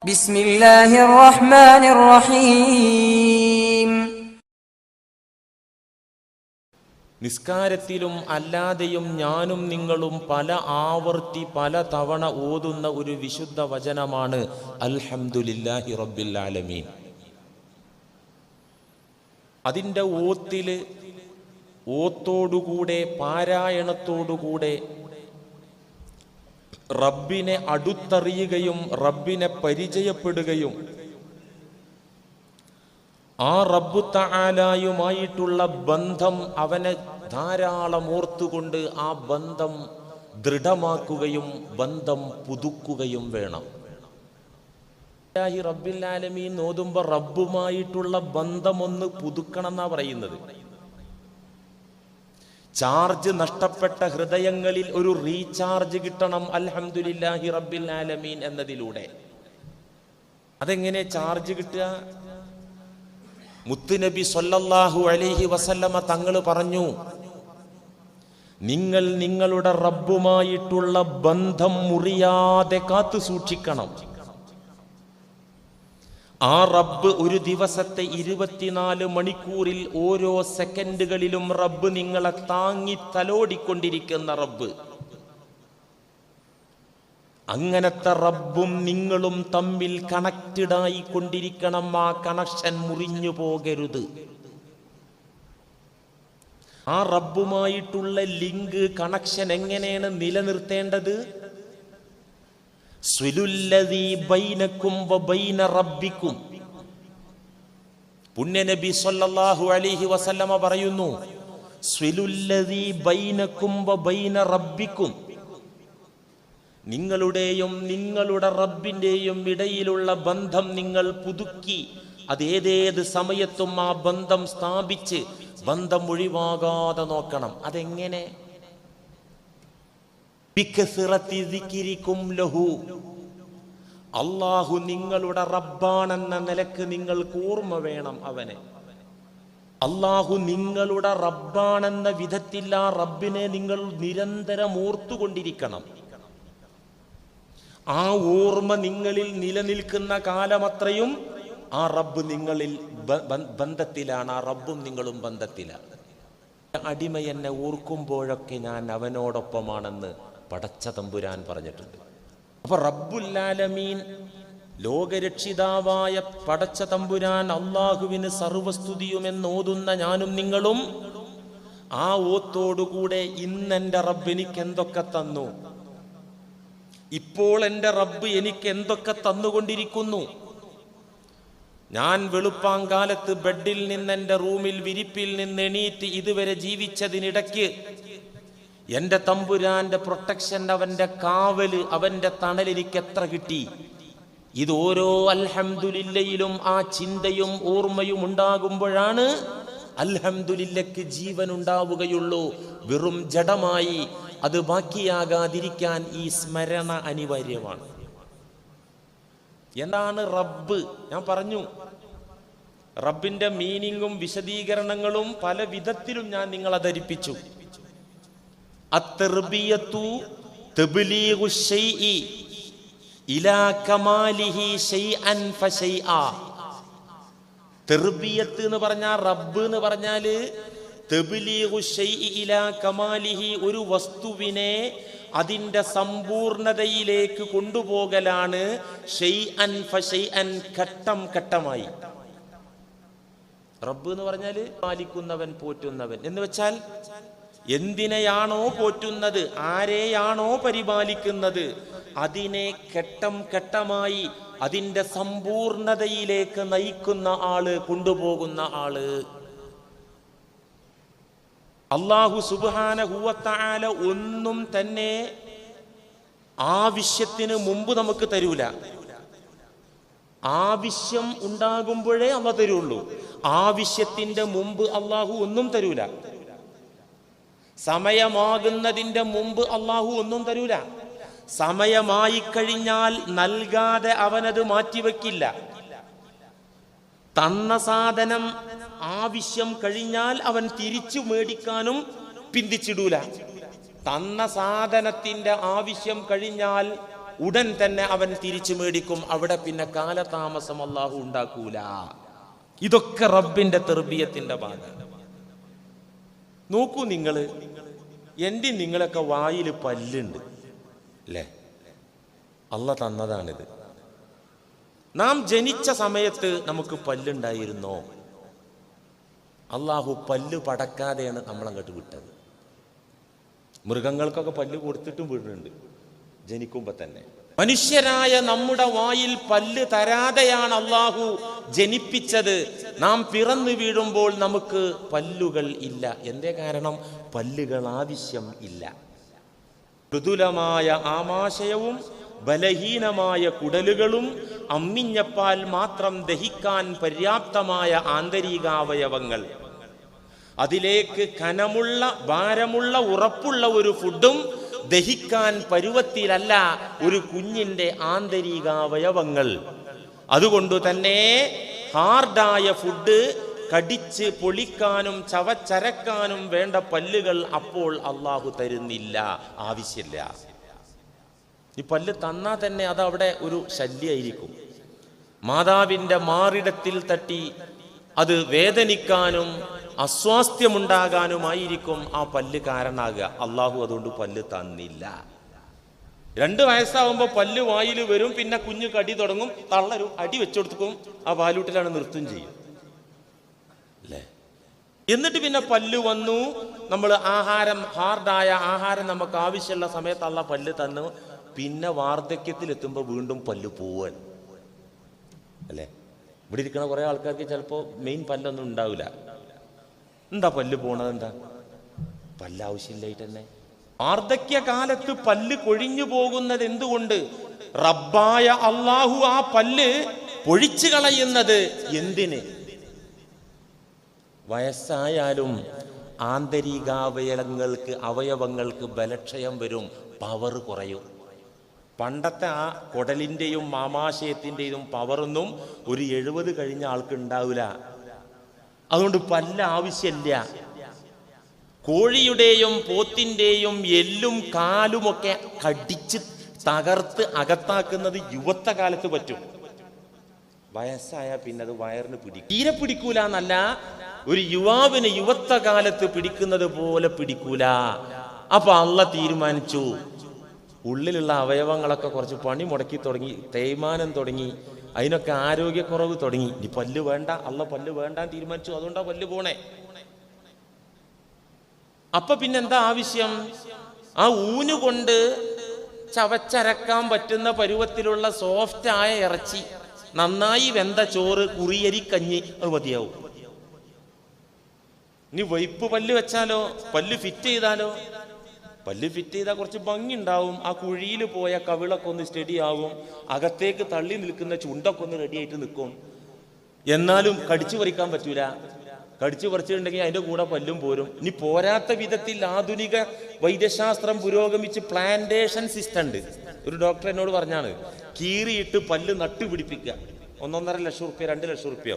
ബിസ്മില്ലാഹിർ റഹ്മാനിർ റഹീം. നിസ്കാരത്തിലും അല്ലാതെയും ഞാനും നിങ്ങളും പല ആവർത്തി പല തവണ ഓതുന്ന ഒരു വിശുദ്ധ വചനമാണ് അൽഹംദുലില്ലാഹി റബ്ബിൽ ആലമീൻ. അതിൻ്റെ ഓത്തോടുകൂടെ പാരായണത്തോടുകൂടെ റബ്ബിനെ അടുത്തറിയുകയും റബ്ബിനെ പരിചയപ്പെടുകയും ആ റബ്ബു തആലയുമായിട്ടുള്ള ബന്ധം അവനെ ധാരാളം ഓർത്തുകൊണ്ട് ആ ബന്ധം ദൃഢമാക്കുകയും ബന്ധം പുതുക്കുകയും വേണം. റബ്ബിൽ ആലമീൻ ഓതുമ്പോൾ റബ്ബുമായിട്ടുള്ള ബന്ധം ഒന്ന് പുതുക്കണം എന്നാ പറയുന്നത്. ചാർജ് നഷ്ടപ്പെട്ട ഹൃദയങ്ങളിൽ ഒരു റീചാർജ് കിട്ടണം അൽഹംദുലില്ലാഹി റബ്ബിൽ ആലമീൻ എന്നതിലൂടെ. അതെങ്ങനെ ചാർജ് കിട്ടുക? മുത്തുനബി സ്വല്ലല്ലാഹു അലൈഹി വസല്ലമ തങ്ങൾ പറഞ്ഞു, നിങ്ങൾ നിങ്ങളുടെ റബ്ബുമായിട്ടുള്ള ബന്ധം മുറിയാതെ കാത്തു സൂക്ഷിക്കണം. ആ റബ്ബ് ഒരു ദിവസത്തെ 24 മണിക്കൂറിൽ ഓരോ സെക്കൻഡുകളിലും റബ്ബ് നിങ്ങളെ താങ്ങി തലോടിക്കൊണ്ടിരിക്കുന്ന റബ്ബ്. അങ്ങനത്തെ റബ്ബും നിങ്ങളും തമ്മിൽ കണക്റ്റഡ് ആയി കൊണ്ടിരിക്കണം. ആ കണക്ഷൻ മുറിഞ്ഞു പോകരുത്. ആ റബ്ബുമായിട്ടുള്ള ലിങ്ക് കണക്ഷൻ എങ്ങനെയാണ് നിലനിർത്തേണ്ടത്? സ്വിലുല്ലദീ ബൈനക്കും വബൈന റബ്ബിക്കും. പുണ്യനബി സ്വല്ലല്ലാഹു അലൈഹി വസല്ലമ പറയുന്നു, സ്വിലുല്ലദീ ബൈനക്കും വബൈന റബ്ബിക്കും. നിങ്ങളുടെയും നിങ്ങളുടെ റബ്ബിന്റെയും ഇടയിലുള്ള ബന്ധം നിങ്ങൾ പുതുക്കി അതേതേത് സമയത്തും ആ ബന്ധം സ്ഥാപിച്ച് ബന്ധം ഒഴിവാകാതെ നോക്കണം. അതെങ്ങനെ? അല്ലാഹു നിങ്ങളുടെ റബ്ബാണെന്ന നിലക്ക് നിങ്ങൾക്ക് ഓർമ്മ വേണം അവനെ. അല്ലാഹു നിങ്ങളുടെ റബ്ബാണെന്ന വിധത്തിൽ ആ റബ്ബിനെ നിങ്ങൾ നിരന്തരം ഓർത്തുകൊണ്ടിരിക്കണം. ആ ഓർമ്മ നിങ്ങളിൽ നിലനിൽക്കുന്ന കാലമത്രയും ആ റബ്ബ് നിങ്ങളിൽ ബന്ധത്തിലാണ്. ആ റബ്ബും നിങ്ങളും ബന്ധത്തിലാണ്. അടിമ എന്നെ ഓർക്കുമ്പോഴൊക്കെ ഞാൻ അവനോടൊപ്പമാണെന്ന് പടച്ച തമ്പുരാൻ പറഞ്ഞിട്ടുണ്ട്. അപ്പൊ റബ്ബുൽ ആലമീൻ ലോകരക്ഷിതാവായ പടച്ച തമ്പുരാൻ അള്ളാഹുവിന് സർവസ്തുതിയുമെന്ന് ഓതുന്ന ഞാനും നിങ്ങളും ആ ഓത്തോടുകൂടെ ഇന്നെൻ്റെ റബ്ബ് എനിക്ക് എന്തൊക്കെ തന്നു, ഇപ്പോൾ എൻ്റെ റബ്ബ് എനിക്ക് എന്തൊക്കെ തന്നുകൊണ്ടിരിക്കുന്നു. ഞാൻ വെളുപ്പാങ്കാലത്ത് ബെഡിൽ നിന്ന് എൻ്റെ റൂമിൽ വിരിപ്പിൽ നിന്ന് എണീറ്റ് ഇതുവരെ ജീവിച്ചതിനിടയ്ക്ക് എൻ്റെ തമ്പുരാന്റെ പ്രൊട്ടക്ഷൻ, അവൻ്റെ കാവല്, അവൻ്റെ തണൽ എനിക്ക് എത്ര കിട്ടി. ഇത് ഓരോ അൽഹംദുലില്ലയിലും ആ ചിന്തയും ഓർമ്മയും ഉണ്ടാകുമ്പോഴാണ് അൽഹംദുലില്ലക്ക് ജീവൻ ഉണ്ടാവുകയുള്ളൂ. വെറും ജഡമായി അത് ബാക്കിയാകാതിരിക്കാൻ ഈ സ്മരണ അനിവാര്യമാണ്. എന്താണ് റബ്ബ്? ഞാൻ പറഞ്ഞു, റബ്ബിന്റെ മീനിങ്ങും വിശദീകരണങ്ങളും പല വിധത്തിലും ഞാൻ നിങ്ങളെ ധരിപ്പിച്ചു. അത്തർബിയത്തു തബ്ലീഗു ശൈഇ ഇലാ കമാലിഹി ശൈഅൻ ഫശൈഅ. തർബിയത്ത് എന്ന് പറഞ്ഞാൽ, റബ്ബ് എന്ന് പറഞ്ഞാല് തബ്ലീഗു ശൈഇ ഇലാ കമാലിഹി, ഒരു വസ്തുവിനെ അതിൻ്റെ സമ്പൂർണതയിലേക്ക് കൊണ്ടുപോകലാണ്. ഷൈഅൻ ഫശൈഅൻ, ഘട്ടം ഘട്ടമായി. റബ്ബ് എന്ന് പറഞ്ഞാൽ പാലിക്കുന്നവൻ, പോറ്റുന്നവൻ എന്ന് വെച്ചാൽ എന്തിനെയാണോ പോറ്റുന്നത്, ആരെയാണോ പരിപാലിക്കുന്നത്, അതിനെ ഘട്ടം ഘട്ടമായി അതിൻ്റെ സമ്പൂർണതയിലേക്ക് നയിക്കുന്ന ആള്, കൊണ്ടുപോകുന്ന ആള്. അല്ലാഹു സുബ്ഹാനഹു വ തആല ഒന്നും തന്നെ ആവശ്യത്തിന് മുമ്പ് നമുക്ക് തരൂല. ആവശ്യം ഉണ്ടാകുമ്പോഴേ അള്ളാഹ് തരുള്ളൂ. ആവശ്യത്തിന്റെ മുമ്പ് അള്ളാഹു ഒന്നും തരൂല. സമയമാകുന്നതിന്റെ മുമ്പ് അള്ളാഹു ഒന്നും തരൂല. സമയമായി കഴിഞ്ഞാൽ നൽകാതെ അവനത് മാറ്റിവെക്കില്ല. തന്ന സാധനം ആവശ്യം കഴിഞ്ഞാൽ അവൻ തിരിച്ചു മേടിക്കാനും പിന്തിച്ചിടൂല. തന്ന സാധനത്തിന്റെ ആവശ്യം കഴിഞ്ഞാൽ ഉടൻ തന്നെ അവൻ തിരിച്ചു മേടിക്കും. അവിടെ പിന്നെ കാലതാമസം അല്ലാഹു ഉണ്ടാക്കൂല. ഇതൊക്കെ റബ്ബിന്റെ തർബിയത്തിന്റെ ഭാഗമാണ്. നോക്കൂ, എൻ്റെ നിങ്ങളൊക്കെ വായിൽ പല്ലുണ്ട് അല്ലേ? അല്ലാഹ് തന്നതാണിത്. നാം ജനിച്ച സമയത്ത് നമുക്ക് പല്ലുണ്ടായിരുന്നോ? അല്ലാഹു പല്ല് പടക്കാതെയാണ് നമ്മളങ്ങോട്ട് വിട്ടത്. മൃഗങ്ങൾക്കൊക്കെ പല്ല് കൊടുത്തിട്ടും വീടുന്നുണ്ട് ജനിക്കുമ്പോ തന്നെ. മനുഷ്യരായ നമ്മുടെ വായിൽ പല്ല് തരാതെയാണ് അല്ലാഹു ജനിപ്പിച്ചത്. നാം പിറന്നു വീഴുമ്പോൾ നമുക്ക് പല്ലുകൾ ഇല്ല. എന്തേ കാരണം? പല്ലുകൾ ആവശ്യം ഇല്ല. മൃദുലമായ ആമാശയവും ബലഹീനമായ കുടലുകളും അമ്മിഞ്ഞപ്പാൽ മാത്രം ദഹിക്കാൻ പര്യാപ്തമായ ആന്തരികാവയവങ്ങൾ, അതിലേക്ക് കനമുള്ള ഭാരമുള്ള ഉറപ്പുള്ള ഒരു ഫുഡും ദഹിക്കാൻ പരുവത്തിലല്ല ഒരു കുഞ്ഞിന്റെ ആന്തരികാവയവങ്ങൾ. അതുകൊണ്ട് തന്നെ ഹാർഡായ ഫുഡ് കടിച്ച് പൊളിക്കാനും ചവച്ചരക്കാനും വേണ്ട പല്ലുകൾ അപ്പോൾ അല്ലാഹു തരുന്നില്ല, ആവശ്യമില്ല. ഈ പല്ല് തന്നാ തന്നെ അതവിടെ ഒരു ശല്യമായിരിക്കും. മാതാവിൻ്റെ മാറിടത്തിൽ തട്ടി അത് വേദനിക്കാനും അസ്വാസ്ഥ്യമുണ്ടാകാനുമായിരിക്കും ആ പല്ല് കാരണമാകുക. അല്ലാഹു അതുകൊണ്ട് പല്ല് തന്നില്ല. 2 വയസ്സാവുമ്പോൾ പല്ല് വായിൽ വരും. പിന്നെ കുഞ്ഞു കടി തുടങ്ങും, തള്ളരും അടി വെച്ചുകൊടുക്കും, ആ വാലൂട്ടിലാണ് നിർത്തും ചെയ്യും അല്ലേ? എന്നിട്ട് പിന്നെ പല്ല് വന്നു, നമ്മൾ ആഹാരം, ഹാർഡായ ആഹാരം നമുക്ക് ആവശ്യമുള്ള സമയത്ത് അല്ലാഹു പല്ല് തന്നു. പിന്നെ വാർദ്ധക്യത്തിലെത്തുമ്പോൾ വീണ്ടും പല്ല് പോവാൻ അല്ലേ? ഇവിടെ ഇരിക്കുന്ന കുറേ ആൾക്കാർക്ക് ചിലപ്പോൾ മെയിൻ പല്ലൊന്നും ഉണ്ടാവില്ല. എന്താ പല്ല് പോണത്? എന്താ പല്ല് ആവശ്യമില്ലായിട്ട് തന്നെ. വാർദ്ധക്യകാലത്ത് പല്ല് കൊഴിഞ്ഞു പോകുന്നത് എന്തുകൊണ്ട്? റബ്ബായ അല്ലാഹു ആ പല്ല് പൊഴിച്ചു കളയുന്നത് എന്തിന്? വയസ്സായാലും അവയവങ്ങൾക്ക് ബലക്ഷയം വരും, പവർ കുറയും. പണ്ടത്തെ ആ കുടലിൻ്റെയും ആമാശയത്തിൻ്റെയും പവറൊന്നും ഒരു 70 കഴിഞ്ഞ ആൾക്ക് ഉണ്ടാവില്ല. അതുകൊണ്ട് പല്ല് ആവശ്യമില്ല. കോഴിയുടെയും പോത്തിൻ്റെയും എല്ലും കാലുമൊക്കെ കടിച്ച് തകർത്ത് അകത്താക്കുന്നത് യുവത്വ കാലത്ത് പറ്റും. വയസ്സായ പിന്നെ അത് വയറിന് തീരെ പിടിക്കൂല എന്നല്ല, ഒരു യുവാവിന് യുവത്വ കാലത്ത് പിടിക്കുന്നത് പോലെ പിടിക്കൂല. അപ്പൊ അല്ലാഹ് തീരുമാനിച്ചു, ഉള്ളിലുള്ള അവയവങ്ങളൊക്കെ കുറച്ച് പണി മുടക്കി തുടങ്ങി, തേയ്മാനം തുടങ്ങി, അതിനൊക്കെ ആരോഗ്യക്കുറവ് തുടങ്ങി. ഇനി പല്ല് വേണ്ട, അല്ലാഹ് പല്ല് വേണ്ടാൻ തീരുമാനിച്ചു. അതുകൊണ്ടാ പല്ല് പോണേ. അപ്പൊ പിന്നെന്താ ആവശ്യം? ആ ഊനുകൊണ്ട് ചവച്ചരക്കാൻ പറ്റുന്ന പരുവത്തിലുള്ള സോഫ്റ്റ് ആയ ഇറച്ചി, നന്നായി വെന്ത ചോറ്, കുറിയരിക്കഞ്ഞി, അത് മതിയാവും. ഇനി വൈപ്പ് പല്ല് വെച്ചാലോ, പല്ല് ഫിറ്റ് ചെയ്താലോ? പല്ല് ഫിറ്റ് ചെയ്താൽ കുറച്ച് ഭംഗി ഉണ്ടാവും. ആ കുഴിയിൽ പോയ കവിളൊക്കെ ഒന്ന് സ്റ്റഡി ആവും, അകത്തേക്ക് തള്ളി നിൽക്കുന്ന ചുണ്ടൊക്കെ ഒന്ന് റെഡി ആയിട്ട് നിൽക്കും. എന്നാലും കടിച്ചു പറിക്കാൻ പറ്റൂല. കടിച്ചു പറിച്ചിട്ടുണ്ടെങ്കിൽ അതിൻ്റെ കൂടെ പല്ലും പോരും. ഇനി പോരാത്ത വിധത്തിൽ ആധുനിക വൈദ്യശാസ്ത്രം പുരോഗമിച്ച് പ്ലാന്റേഷൻ സിസ്റ്റം ഉണ്ട്. ഒരു ഡോക്ടർ എന്നോട് പറഞ്ഞാണ്, കീറിയിട്ട് പല്ല് നട്ടുപിടിപ്പിക്കുക. 1.5 ലക്ഷം റുപ്യ 2 ലക്ഷം റുപ്യ.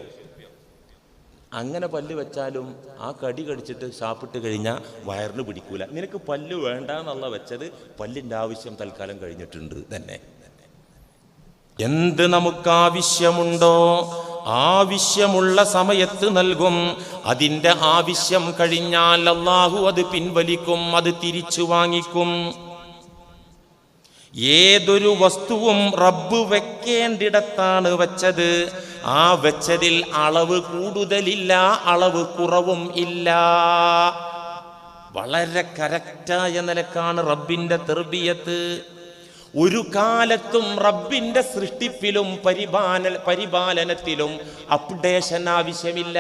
അങ്ങനെ പല്ല് വെച്ചാലും ആ കടി കടിച്ചിട്ട് സാപ്പിട്ട് കഴിഞ്ഞാൽ വയറിന് പിടിക്കൂല. നിനക്ക് പല്ല് വേണ്ട എന്നുള്ള വെച്ചത് പല്ലിൻ്റെ ആവശ്യം തൽക്കാലം കഴിഞ്ഞിട്ടുണ്ട് തന്നെ. എന്ത് നമുക്ക് ആവശ്യമുണ്ടോ ആവശ്യമുള്ള സമയത്ത് നൽകും. അതിൻ്റെ ആവശ്യം കഴിഞ്ഞാൽ അല്ലാഹു അത് പിൻവലിക്കും, അത് തിരിച്ചു വാങ്ങിക്കും. ഏതൊരു വസ്തുവും റബ്ബ് വെക്കേണ്ടിടത്താണ് വെച്ചത്. ആ വെച്ചതിൽ അളവ് കൂടുതലില്ല, അളവ് കുറവും ഇല്ല. വളരെ കറക്റ്റായ നിലക്കാണ് റബ്ബിന്റെ തർബിയത്ത്. ഒരു കാലത്തും റബ്ബിന്റെ സൃഷ്ടിപ്പിലും പരിപാലനത്തിലും അപ്ഡേഷൻ ആവശ്യമില്ല,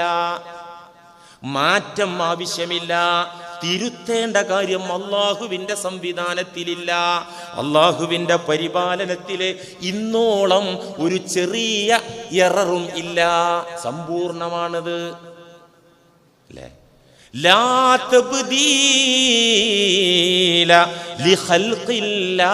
മാറ്റം ആവശ്യമില്ല. തിരുത്തേണ്ട കാര്യം അള്ളാഹുവിൻ്റെ സംവിധാനത്തിലില്ല. അള്ളാഹുവിൻ്റെ പരിപാലനത്തില് ഇന്നോളം ഒരു ചെറിയ എററും ഇല്ല, സമ്പൂർണമാണത് അല്ലേ? ലാ തബ്ദീല ലിഖൽഖില്ലാഹ്.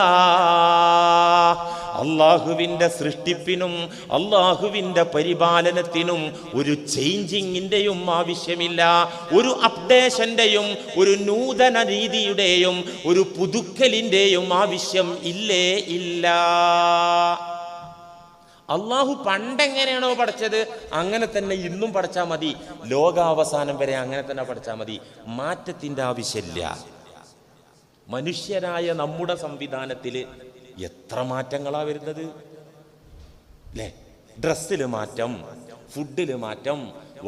അള്ളാഹുവിൻ്റെ സൃഷ്ടിപ്പിനും അള്ളാഹുവിൻ്റെ പരിപാലനത്തിനും ഒരു ചേഞ്ചിങ്ങിൻ്റെയും ആവശ്യമില്ല, ഒരു അപ്ഡേഷൻ്റെയും ഒരു നൂതന രീതിയുടെയും ഒരു പുതുക്കലിൻ്റെയും ആവശ്യം ഇല്ലേ ഇല്ല. അള്ളാഹു പണ്ടെങ്ങനെയാണോ പഠിച്ചത് അങ്ങനെ തന്നെ ഇന്നും പഠിച്ചാൽ മതി, ലോകാവസാനം വരെ അങ്ങനെ തന്നെ പഠിച്ചാൽ മതി. മാറ്റത്തിൻ്റെ ആവശ്യമില്ല. മനുഷ്യരായ നമ്മുടെ സംവിധാനത്തിൽ എത്ര മാറ്റങ്ങളാണ് വരുന്നത് അല്ലേ? ഡ്രസ്സിൽ മാറ്റം, ഫുഡിൽ മാറ്റം,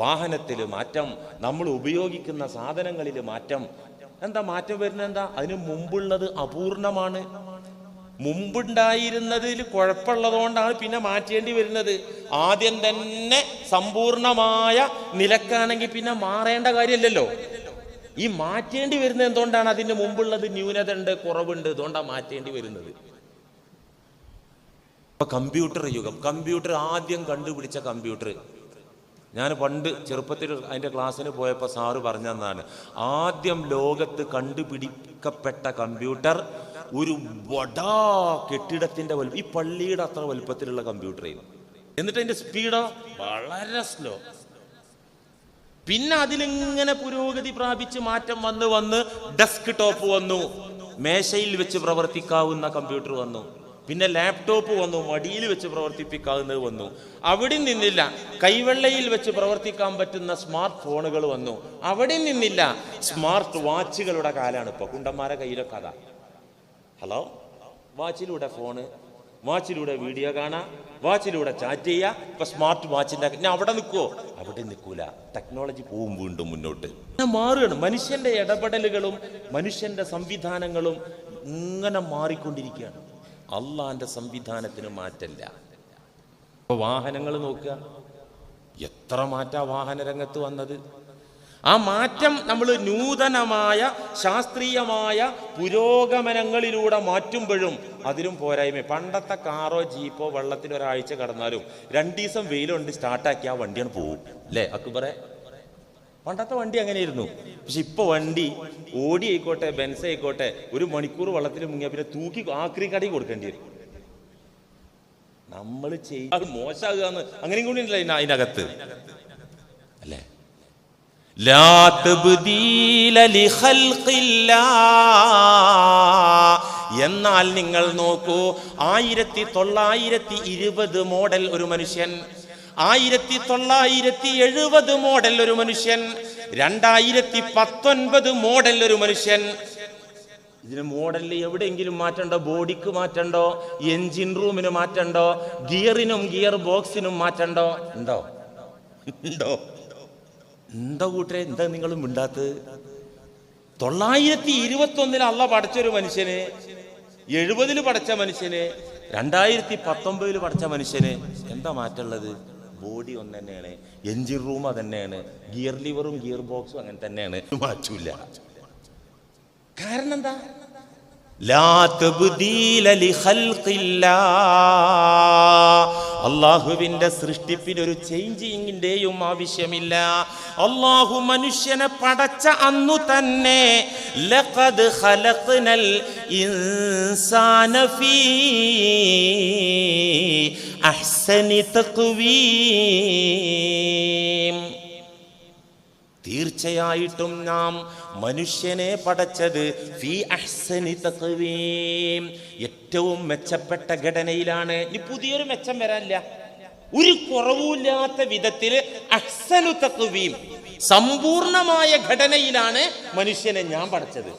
വാഹനത്തിൽ മാറ്റം, നമ്മൾ ഉപയോഗിക്കുന്ന സാധനങ്ങളിൽ മാറ്റം. എന്താ മാറ്റം വരുന്നത്? എന്താ? അതിന് മുമ്പുള്ളത് അപൂർണമാണ്. മുമ്പുണ്ടായിരുന്നതിൽ കുഴപ്പമുള്ളതുകൊണ്ടാണ് പിന്നെ മാറ്റേണ്ടി വരുന്നത്. ആദ്യം തന്നെ സമ്പൂർണമായ നിലക്കാണെങ്കിൽ പിന്നെ മാറേണ്ട കാര്യമല്ലല്ലോ. ഈ മാറ്റേണ്ടി വരുന്നത് എന്തുകൊണ്ടാണ്? അതിന് മുമ്പുള്ളത് ന്യൂനത ഉണ്ട്, കുറവുണ്ട്, അതുകൊണ്ടാണ് മാറ്റേണ്ടി വരുന്നത്. ഇപ്പൊ കമ്പ്യൂട്ടർ യുഗം, കമ്പ്യൂട്ടർ ആദ്യം കണ്ടുപിടിച്ച കമ്പ്യൂട്ടർ, ഞാൻ പണ്ട് ചെറുപ്പത്തിൽ അതിൻ്റെ ക്ലാസ്സിന് പോയപ്പോൾ സാറ് പറഞ്ഞു തന്നതാണ്. ആദ്യം ലോകത്ത് കണ്ടുപിടിക്കപ്പെട്ട കമ്പ്യൂട്ടർ ഒരു വടാ കെട്ടിടത്തിൻ്റെ വലുപ്പം, ഈ പള്ളിയുടെ അത്ര വലുപ്പത്തിലുള്ള കമ്പ്യൂട്ടറായിരുന്നു. എന്നിട്ട് അതിൻ്റെ സ്പീഡോ വളരെ സ്ലോ. പിന്നെ അതിലിങ്ങനെ പുരോഗതി പ്രാപിച്ച് മാറ്റം വന്ന് ഡെസ്ക് ടോപ്പ് വന്നു, മേശയിൽ വെച്ച് പ്രവർത്തിക്കാവുന്ന കമ്പ്യൂട്ടർ വന്നു. പിന്നെ ലാപ്ടോപ്പ് വന്നു, മടിയിൽ വെച്ച് പ്രവർത്തിപ്പിക്കാവുന്നത് വന്നു. അവിടെ നിന്നില്ല, കൈവെള്ളയിൽ വെച്ച് പ്രവർത്തിക്കാൻ പറ്റുന്ന സ്മാർട്ട് ഫോണുകൾ വന്നു. അവിടെ നിന്നില്ല, സ്മാർട്ട് വാച്ചുകളുടെ കാലാണ് ഇപ്പോൾ. കുണ്ടന്മാരെ കയ്യിലൊക്കെ അതാ. ഹലോ, വാച്ചിലൂടെ ഫോണ്, വാച്ചിലൂടെ വീഡിയോ കാണാം, വാച്ചിലൂടെ ചാറ്റ് ചെയ്യുക. ഇപ്പൊ സ്മാർട്ട് വാച്ചിന്റെ ഞാൻ അവിടെ നിൽക്കുവോ? അവിടെ നിൽക്കൂല. ടെക്നോളജി പോവും വീണ്ടും മുന്നോട്ട്, മാറുകയാണ്. മനുഷ്യന്റെ ഇടപെടലുകളും മനുഷ്യന്റെ സംവിധാനങ്ങളും ഇങ്ങനെ മാറിക്കൊണ്ടിരിക്കുകയാണ്. അള്ളാന്റെ സംവിധാനത്തിന് മാറ്റമില്ല. ഇപ്പൊ വാഹനങ്ങൾ നോക്കുക, എത്ര മാറ്റാ വാഹന രംഗത്ത് വന്നത്. ആ മാറ്റം നമ്മൾ നൂതനമായ ശാസ്ത്രീയമായ പുരോഗമനങ്ങളിലൂടെ മാറ്റുമ്പോഴും അതിലും പോരായ്മ. പണ്ടത്തെ കാറോ ജീപ്പോ വെള്ളത്തിൽ ഒരാഴ്ച കടന്നാലും 2 ദിവസം വെയിലുണ്ട് സ്റ്റാർട്ടാക്കി ആ വണ്ടിയാണ് പോവും അല്ലേ അക്ബറെ? പണ്ടത്തെ വണ്ടി അങ്ങനെയായിരുന്നു. പക്ഷെ ഇപ്പൊ വണ്ടി ഓടി ആയിക്കോട്ടെ, ബെൻസ് ആയിക്കോട്ടെ, 1 മണിക്കൂർ വെള്ളത്തിൽ മുങ്ങിയ പിന്നെ തൂക്കി ആക്രി കടയിൽ കൊടുക്കേണ്ടി വരും. നമ്മൾ അത് മോശമാകുക അങ്ങനെയും കൂടി ഉണ്ടല്ലോ അതിനകത്ത് അല്ലേ? ലാ തബ്ദീല ലിഖൽഖില്ലാഹ്. എന്നാൽ നിങ്ങൾ നോക്കൂ, 1920 മോഡൽ ഒരു മനുഷ്യൻ, 1970 മോഡൽ ഒരു മനുഷ്യൻ, 2019 മോഡൽ ഒരു മനുഷ്യൻ. ഇതിന് മോഡലിൽ എവിടെയെങ്കിലും മാറ്റണ്ടോ? ബോഡിക്ക് മാറ്റണ്ടോ? എൻജിൻ റൂമിന് മാറ്റണ്ടോ? ഗിയറിനും ഗിയർ ബോക്സിനും മാറ്റണ്ടോ? ഉണ്ടോ? ഉണ്ടോ? എന്താ കൂട്ടരെ, എന്താ നിങ്ങൾ മിണ്ടാത്തത്? 921 അള്ള പഠിച്ചൊരു മനുഷ്യന്, 70 പഠിച്ച മനുഷ്യന്, 2019 പഠിച്ച മനുഷ്യന് എന്താ മാറ്റമുള്ളത്? ബോഡി ഒന്ന് തന്നെയാണ്, എൻജിൻ റൂം അതന്നെയാണ്, ഗിയർ ലിവറും ഗിയർ ബോക്സും അങ്ങനെ തന്നെയാണ്, മാറ്റൂല. കാരണം എന്താ? ലാ തബ്ദീല ലിഖൽഖില്ലാഹ്. അള്ളാഹുവിന്റെ സൃഷ്ടിപ്പിന് ഒരു ചേഞ്ചിങ്ങിന്റെയും ആവശ്യമില്ല. അള്ളാഹു മനുഷ്യനെ പടച്ച അന്നു തന്നെ ലഖദ് ഖലഖ്നൽ ഇൻസാന ഫീ അഹ്സനി തഖ്വീം. തീർച്ചയായിട്ടും നാം മനുഷ്യനെ പടച്ചത് ഫീ അഹ്സനി തഖ്വീം, ഏറ്റവും മെച്ചപ്പെട്ട ഘടനയിലാണ്. ഇനി പുതിയൊരു മെച്ചം വരാനില്ല, ഒരു കുറവുമില്ലാത്ത വിധത്തിൽ അഹ്സനു തഖ്വീം, സമ്പൂർണമായ ഘടനയിലാണ് മനുഷ്യനെ ഞാൻ പടച്ചത്.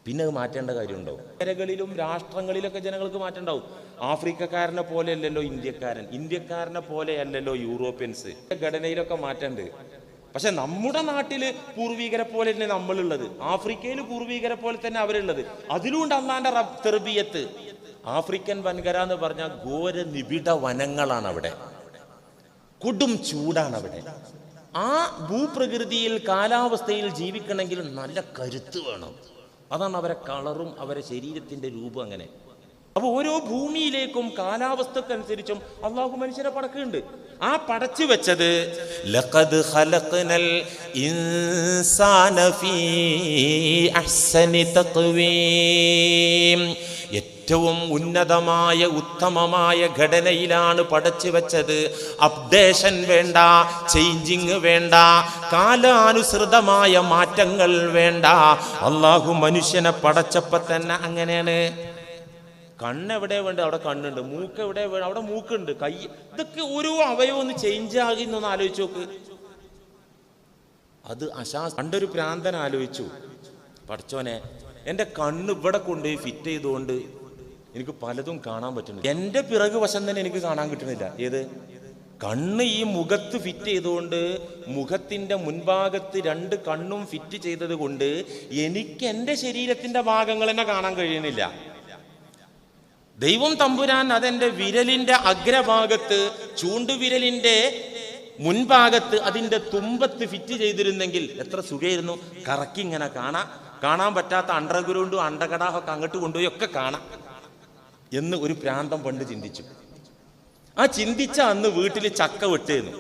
പിന്നെ അത് മാറ്റേണ്ട കാര്യമുണ്ടോ? നഗരങ്ങളിലും രാഷ്ട്രങ്ങളിലൊക്കെ ജനങ്ങൾക്ക് മാറ്റം ഉണ്ടാവും. ആഫ്രിക്കക്കാരനെ പോലെ അല്ലല്ലോ ഇന്ത്യക്കാരൻ, ഇന്ത്യക്കാരനെ പോലെ അല്ലല്ലോ യൂറോപ്യൻസ്. ഘടനയിലൊക്കെ മാറ്റമുണ്ട്. പക്ഷെ നമ്മുടെ നാട്ടില് പൂർവികരെ പോലെ തന്നെ നമ്മളുള്ളത്, ആഫ്രിക്കയിൽ പൂർവികരെ പോലെ തന്നെ അവരുള്ളത്. അതിലുണ്ട് അള്ളാന്റെ തെർബിയത്ത്. ആഫ്രിക്കൻ വൻകര എന്ന് പറഞ്ഞാൽ ഘോര നിബിഡ വനങ്ങളാണ് അവിടെ, കൊടും ചൂടാണ് അവിടെ. ആ ഭൂപ്രകൃതിയിൽ കാലാവസ്ഥയിൽ ജീവിക്കണമെങ്കിൽ നല്ല കരുത്ത് വേണം. അതാണ് അവരെ കളറും അവരെ ശരീരത്തിന്റെ രൂപം അങ്ങനെ. അപ്പൊ ഓരോ ഭൂമിയിലേക്കും കാലാവസ്ഥക്കനുസരിച്ചും അള്ളാഹു മനുഷ്യരെ പടക്കുന്നുണ്ട്. ആ പടച്ചു വെച്ചത് ലഖദ് ഖലഖ്നൽ ഇൻസാന ഫീ അഹ്സനി തഖ്വീം, ഏറ്റവും ഉന്നതമായ ഉത്തമമായ ഘടനയിലാണ് പടച്ചു വെച്ചത്. അപ്ഡേഷൻ വേണ്ട, ചേഞ്ചിങ് വേണ്ട, കാലാനുസൃതമായ മാറ്റങ്ങൾ വേണ്ട. അള്ളാഹു മനുഷ്യനെ പടച്ചപ്പോ തന്നെ അങ്ങനെയാണ്. കണ്ണെവിടെ വേണ്ട അവിടെ കണ്ണുണ്ട്, മൂക്ക് എവിടെ വേണം അവിടെ മൂക്കുണ്ട്, കൈ, ഇതൊക്കെ ഓരോ അവയവം ഒന്ന് ചേഞ്ച് ആകുന്നൊന്ന് ആലോചിച്ച് നോക്ക്. അത് പണ്ടൊരു പ്രാന്തൻ ആലോചിച്ചു, പഠിച്ചോനെ എൻ്റെ കണ്ണ് ഇവിടെ കൊണ്ടുപോയി ഫിറ്റ് ചെയ്തുകൊണ്ട് എനിക്ക് പലതും കാണാൻ പറ്റുന്നില്ല. എൻ്റെ പിറകു വശം തന്നെ എനിക്ക് കാണാൻ കിട്ടുന്നില്ല. ഏത് കണ്ണ് ഈ മുഖത്ത് ഫിറ്റ് ചെയ്തുകൊണ്ട്, മുഖത്തിന്റെ മുൻഭാഗത്ത് 2 കണ്ണും ഫിറ്റ് ചെയ്തത് കൊണ്ട് എനിക്ക് എൻ്റെ ശരീരത്തിന്റെ ഭാഗങ്ങൾ തന്നെ കാണാൻ കഴിയുന്നില്ല. ദൈവം തമ്പുരാൻ അതെൻ്റെ വിരലിന്റെ അഗ്രഭാഗത്ത്, ചൂണ്ടുവിരലിന്റെ മുൻഭാഗത്ത്, അതിൻ്റെ തുമ്പത്ത് ഫിറ്റ് ചെയ്തിരുന്നെങ്കിൽ എത്ര സുഖമായിരുന്നു. കറക്കി ഇങ്ങനെ കാണാൻ പറ്റാത്ത അണ്ടർഗ്രൗണ്ടും അണ്ടകടാഹൊക്കെ അങ്ങോട്ട് കൊണ്ടുപോയി ഒക്കെ കാണാം എന്ന് ഒരു പ്രാന്തം പണ്ട് ചിന്തിച്ചു. ആ ചിന്തിച്ച അന്ന് വീട്ടിൽ ചക്ക വെട്ടിയിരുന്നു.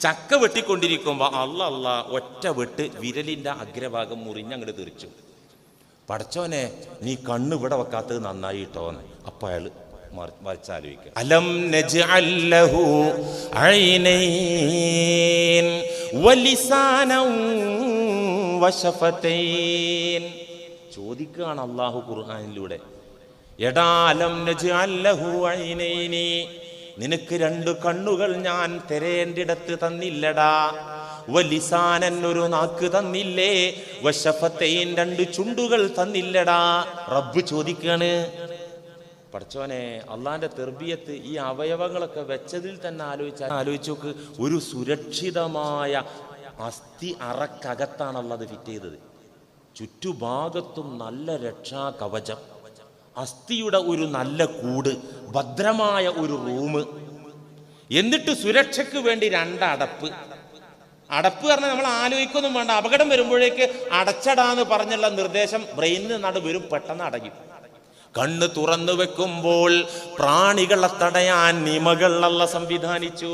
ചക്ക വെട്ടിക്കൊണ്ടിരിക്കുമ്പോ അല്ല ഒറ്റ വെട്ട് വിരലിന്റെ അഗ്രഭാഗം മുറിഞ്ഞങ്ങോട്ട് തെറിച്ചു. പടച്ചോനെ നീ കണ്ണ് ഇവിടെ വെക്കാത്തത് നന്നായിട്ടോന്ന്. അപ്പൊ അയാള് മറിച്ചാലോചിക്കുക, അലം നജ്അൽ ലഹു ഐനൈൻ വലിസാനൻ വശഫതൈൻ. ചോദിക്കുകയാണ് അല്ലാഹു ഖുർആനിലൂടെ, എടാ അലം നജ്അൽ ലഹു ഐനൈനി, നിനക്ക് 2 കണ്ണുകൾ ഞാൻ തെരേണ്ടിടത്ത് തന്നില്ലടാ. വലിസാനൻ, ഒരു നാക്ക് തന്നില്ലേ. വശഫതൈൻ, 2 ചുണ്ടുകൾ തന്നില്ലടാ. റബ്ബ് ചോദിക്കാണ്. പടച്ചോനെ, അള്ളാന്റെ തെർബിയത്ത് ഈ അവയവങ്ങളൊക്കെ വെച്ചതിൽ തന്നെ ആലോചിച്ചു നോക്ക്. ഒരു സുരക്ഷിതമായ അസ്ഥി അറക്കകത്താണ് അള്ളാഹ് ഫിറ്റ് ചെയ്തത്. ചുറ്റുഭാഗത്തും നല്ല രക്ഷാ കവചം, അസ്ഥിയുടെ ഒരു നല്ല കൂട്, ഭദ്രമായ ഒരു റൂം, എന്നിട്ട് സുരക്ഷയ്ക്ക് വേണ്ടി 2 അടപ്പ്. അടപ്പ് പറഞ്ഞാൽ നമ്മൾ ആലോചിക്കൊന്നും വേണ്ട, അപകടം വരുമ്പോഴേക്ക് അടച്ചടാന്ന് പറഞ്ഞുള്ള നിർദ്ദേശം ബ്രെയിനിൽ നട വരും, പെട്ടെന്ന് അടയും. കണ്ണ് തുറന്നു വെക്കുമ്പോൾ പ്രാണികളെ തടയാൻ നിമകളല്ല സംവിധാനിച്ചു.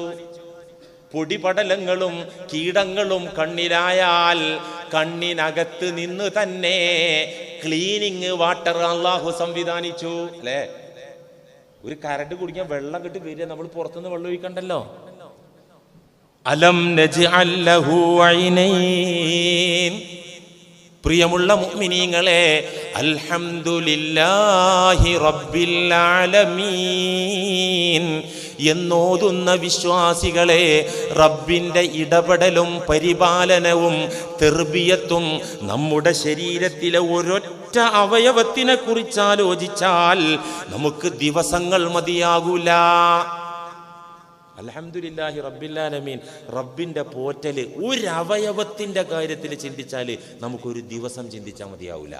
പൊടിപടലങ്ങളും കീടങ്ങളും കണ്ണിലായാൽ കണ്ണിനകത്ത് നിന്ന് തന്നെ ക്ലീനിങ് വാട്ടർ അല്ലാഹു സംവിധാനിച്ചു. അല്ലേ, ഒരു കരണ്ട് കുടിക്കാൻ വെള്ളം കിട്ടി വരിക, നമ്മൾ പുറത്തുനിന്ന് വെള്ളം ഒഴിക്കണ്ടല്ലോ. അലം നജ്അൽ ലഹു ഐനൈൻ. പ്രിയമുള്ള മുഅ്മിനീങ്ങളെ, അൽഹംദുലില്ലാഹി റബ്ബിൽ ആലമീൻ എന്നോതുന്ന വിശ്വാസികളെ, റബ്ബിന്റെ ഇടപെടലും പരിപാലനവും തെർബിയത്തും നമ്മുടെ ശരീരത്തിലെ ഒരൊറ്റ അവയവത്തിനെ കുറിച്ച് ആലോചിച്ചാൽ നമുക്ക് ദിവസങ്ങൾ മതിയാകൂല. അൽഹംദുലില്ലാഹി റബ്ബിൽ ആലമീൻ, റബ്ബിന്റെ പോറ്റല് ഒരു അവയവത്തിന്റെ കാര്യത്തിൽ ചിന്തിച്ചാല് നമുക്കൊരു ദിവസം ചിന്തിച്ചാൽ മതിയാവൂല.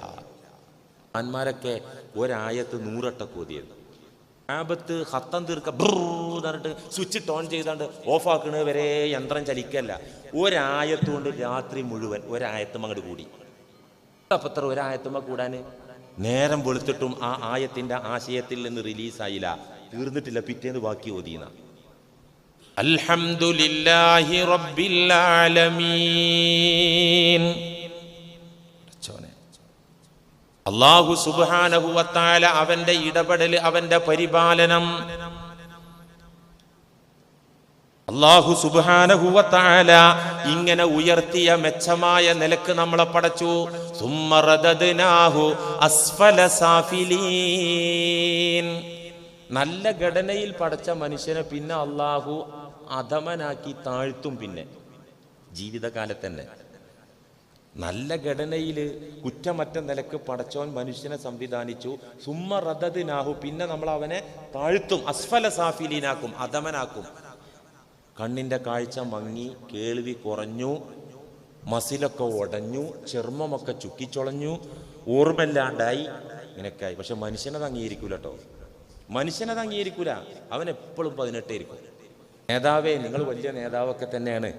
ആന്മാരൊക്കെ ഒരായത്ത് 100 വട്ടം ഓതിയത്. ആപത്ത് ഹത്തം തീർക്ക പറഞ്ഞിട്ട് സ്വിച്ച് ഓൺ ചെയ്താണ്ട് ഓഫാക്കുന്നത് വരെ യന്ത്രം ചലിക്കല്ല. ഒരായത്തുകൊണ്ട് രാത്രി മുഴുവൻ ഒരായത്തും അങ്ങോട്ട് കൂടി. അപ്പത്ര ഒരായത്തുമ്മ കൂടാന് നേരം വെളുത്തിട്ടും ആ ആയത്തിന്റെ ആശയത്തിൽ നിന്ന് റിലീസായില്ല, തീർന്നിട്ടില്ല, പിറ്റേന്ന് ബാക്കി ഓതിന. അൽഹംദുലില്ലാഹി റബ്ബിൽ ആലമീൻ. അല്ലാഹു സുബ്ഹാനഹു വ തആല അവന്റെ ഇടപെടൽ, അവന്റെ പരിപാലനം, അല്ലാഹു സുബ്ഹാനഹു വ തആല ഇങ്ങനെ ഉയർത്തിയ മെച്ചമായ നിലക്ക് നമ്മളെ പടച്ചു. സുമ്മ റദദ്നാഹു അസ്ഫല സാഫിലീൻ. നല്ല ഘടനയിൽ പടച്ച മനുഷ്യനെ പിന്നെ അല്ലാഹു അധമനാക്കി താഴ്ത്തും. പിന്നെ ജീവിതകാലത്തന്നെ നല്ല ഘടനയിൽ കുറ്റമറ്റ നിലക്ക് പടച്ചോൻ മനുഷ്യനെ സംവിധാനിച്ചു. സുമ്മ റദദ്നാഹു, പിന്നെ നമ്മൾ അവനെ താഴ്ത്തും. അസ്ഫല സാഫിലീനാക്കും, അധമനാക്കും. കണ്ണിന്റെ കാഴ്ച മങ്ങി, കേൾവി കുറഞ്ഞു, മസിലൊക്കെ ഉടഞ്ഞു, ചർമ്മമൊക്കെ ചുക്കിച്ചൊളഞ്ഞു, ഓർമ്മയില്ലാണ്ടായി, ഇങ്ങനെയൊക്കെയായി. പക്ഷെ മനുഷ്യനത് അംഗീകരിക്കൂല കേട്ടോ. മനുഷ്യനത് അംഗീകരിക്കൂല. അവൻ എപ്പോഴും 18 ആയിരിക്കും. നേതാവേ, നിങ്ങൾ വലിയ നേതാവൊക്കെ തന്നെയാണ്,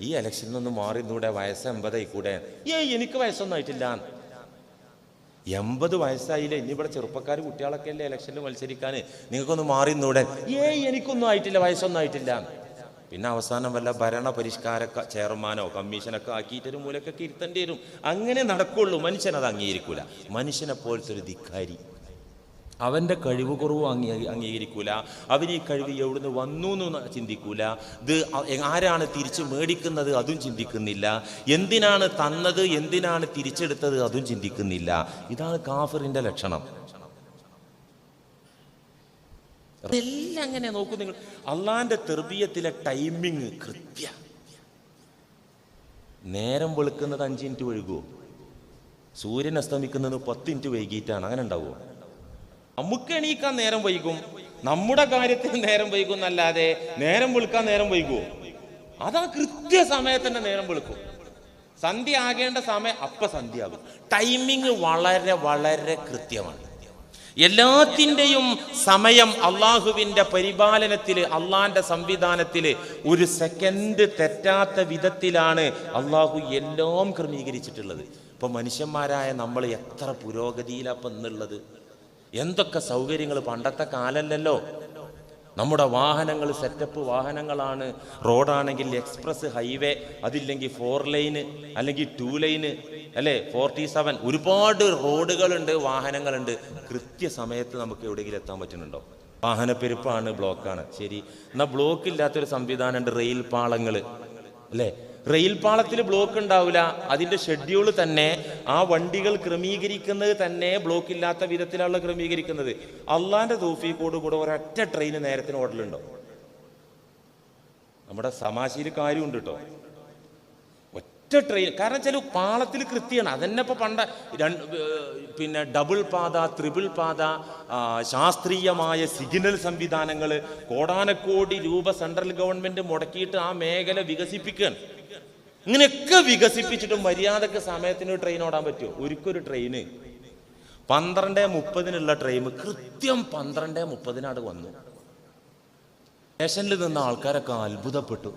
ഈ ഇലക്ഷനിൽ നിന്ന് മാറി നിന്നൂടെ, വയസ്സ് 80 ആയിക്കൂടെ? എനിക്ക് വയസ്സൊന്നും ആയിട്ടില്ല. 80 വയസ്സായില്ലേ, ഇനി ഇവിടെ ചെറുപ്പക്കാർ കുട്ടികളൊക്കെ അല്ലേ ഇലക്ഷനിൽ മത്സരിക്കാൻ, നിങ്ങൾക്കൊന്ന് മാറി നിന്നൂടെ? എനിക്കൊന്നും ആയിട്ടില്ല, വയസ്സൊന്നും ആയിട്ടില്ല. പിന്നെ അവസാനം വല്ല ഭരണ പരിഷ്കാര ചെയർമാനോ കമ്മീഷനൊക്കെ ആക്കിയിട്ടൊരു മൂലക്കൊക്കെ ഇരുത്തേണ്ടി വരും. അങ്ങനെ നടക്കുള്ളൂ. മനുഷ്യനത് അംഗീകരിക്കൂല. മനുഷ്യനെ പോലത്തെ ഒരു ധിക്കാരി, അവൻ്റെ കഴിവ് കുറവ് അംഗീകരിക്കൂല. അവൻ ഈ കഴിവ് എവിടുന്ന് വന്നു എന്ന് ചിന്തിക്കൂല. ഇത് ആരാണ് തിരിച്ചു മേടിക്കുന്നത് അതും ചിന്തിക്കുന്നില്ല. എന്തിനാണ് തന്നത്, എന്തിനാണ് തിരിച്ചെടുത്തത് അതും ചിന്തിക്കുന്നില്ല. ഇതാണ് കാഫിറിന്റെ ലക്ഷണം. അതെല്ലാം അങ്ങനെ നോക്കൂ നിങ്ങൾ. അള്ളാന്റെ തെർബിയത്തിലെ ടൈമിങ് കൃത്യ. നേരം വെളുക്കുന്നത് 5 മിനിറ്റ് വൈകുമോ? സൂര്യൻ അസ്തമിക്കുന്നത് 10 മിനിറ്റ് വൈകിട്ടാണ്. അങ്ങനെ ഉണ്ടാവുമോ? നമുക്ക് എണീക്കാൻ നേരം വൈകും, നമ്മുടെ കാര്യത്തിൽ നേരം വൈകും എന്നല്ലാതെ നേരം വെളുക്കാൻ നേരം വൈകുമോ? അതാ കൃത്യ സമയത്തന്നെ നേരം വെളുക്കും. സന്ധ്യ ആകേണ്ട സമയം അപ്പൊ സന്ധ്യ ആകും. ടൈമിങ് വളരെ വളരെ കൃത്യമാണ്. എല്ലാത്തിൻ്റെയും സമയം അള്ളാഹുവിൻ്റെ പരിപാലനത്തിൽ, അള്ളാന്റെ സംവിധാനത്തിൽ ഒരു സെക്കൻഡ് തെറ്റാത്ത വിധത്തിലാണ് അള്ളാഹു എല്ലാം ക്രമീകരിച്ചിട്ടുള്ളത്. ഇപ്പൊ മനുഷ്യന്മാരായ നമ്മൾ എത്ര പുരോഗതിയിലപ്പം എന്നുള്ളത്. എന്തൊക്കെ സൗകര്യങ്ങൾ! പണ്ടത്തെ കാലല്ലല്ലോ. നമ്മുടെ വാഹനങ്ങൾ സെറ്റപ്പ് വാഹനങ്ങളാണ്. റോഡാണെങ്കിൽ എക്സ്പ്രസ് ഹൈവേ, അതില്ലെങ്കിൽ 4 ലൈന് അല്ലെങ്കിൽ 2 ലൈന് അല്ലേ, 47. ഒരുപാട് റോഡുകളുണ്ട്, വാഹനങ്ങളുണ്ട്. കൃത്യസമയത്ത് നമുക്ക് എവിടെയെങ്കിലും എത്താൻ പറ്റുന്നുണ്ടോ? വാഹനപ്പെരുപ്പാണ്, ബ്ലോക്കാണ്. ശരി, എന്നാൽ ബ്ലോക്ക് ഇല്ലാത്തൊരു സംവിധാനമുണ്ട്, റെയിൽ പാളങ്ങൾ അല്ലേ. റെയിൽ പാളത്തിൽ ബ്ലോക്ക് ഉണ്ടാവില്ല. അതിൻ്റെ ഷെഡ്യൂൾ തന്നെ ആ വണ്ടികൾ ക്രമീകരിക്കുന്നത് തന്നെ ബ്ലോക്ക് ഇല്ലാത്ത വിധത്തിലുള്ള ക്രമീകരിക്കുന്നത്. അള്ളാന്റെ തൗഫീഖോട് കൂടെ ഒരൊറ്റ ട്രെയിൻ നേരത്തിന് ഓടലുണ്ടോ? നമ്മുടെ സമാശയിൽ കാര്യമുണ്ട് കേട്ടോ, ഒറ്റ ട്രെയിൻ. കാരണം വെച്ചാൽ പാളത്തിൽ കൃത്യമാണ്. അതന്നെ ഇപ്പൊ പിന്നെ ഡബിൾ പാത, ത്രിപിൾ പാത, ശാസ്ത്രീയമായ സിഗ്നൽ സംവിധാനങ്ങൾ, കോടാനക്കോടി രൂപ സെൻട്രൽ ഗവൺമെന്റ് മുടക്കിയിട്ട് ആ മേഖല വികസിപ്പിക്കുകയാണ്. ഇങ്ങനെയൊക്കെ വികസിപ്പിച്ചിട്ടും മര്യാദക്ക് സമയത്തിന് ട്രെയിൻ ഓടാൻ പറ്റുമോ? ഒരിക്കൊരു ട്രെയിന് 12:30 ട്രെയിൻ കൃത്യം 12:30 വന്നു. സ്റ്റേഷനിൽ നിന്ന ആൾക്കാരൊക്കെ അത്ഭുതപ്പെട്ടു.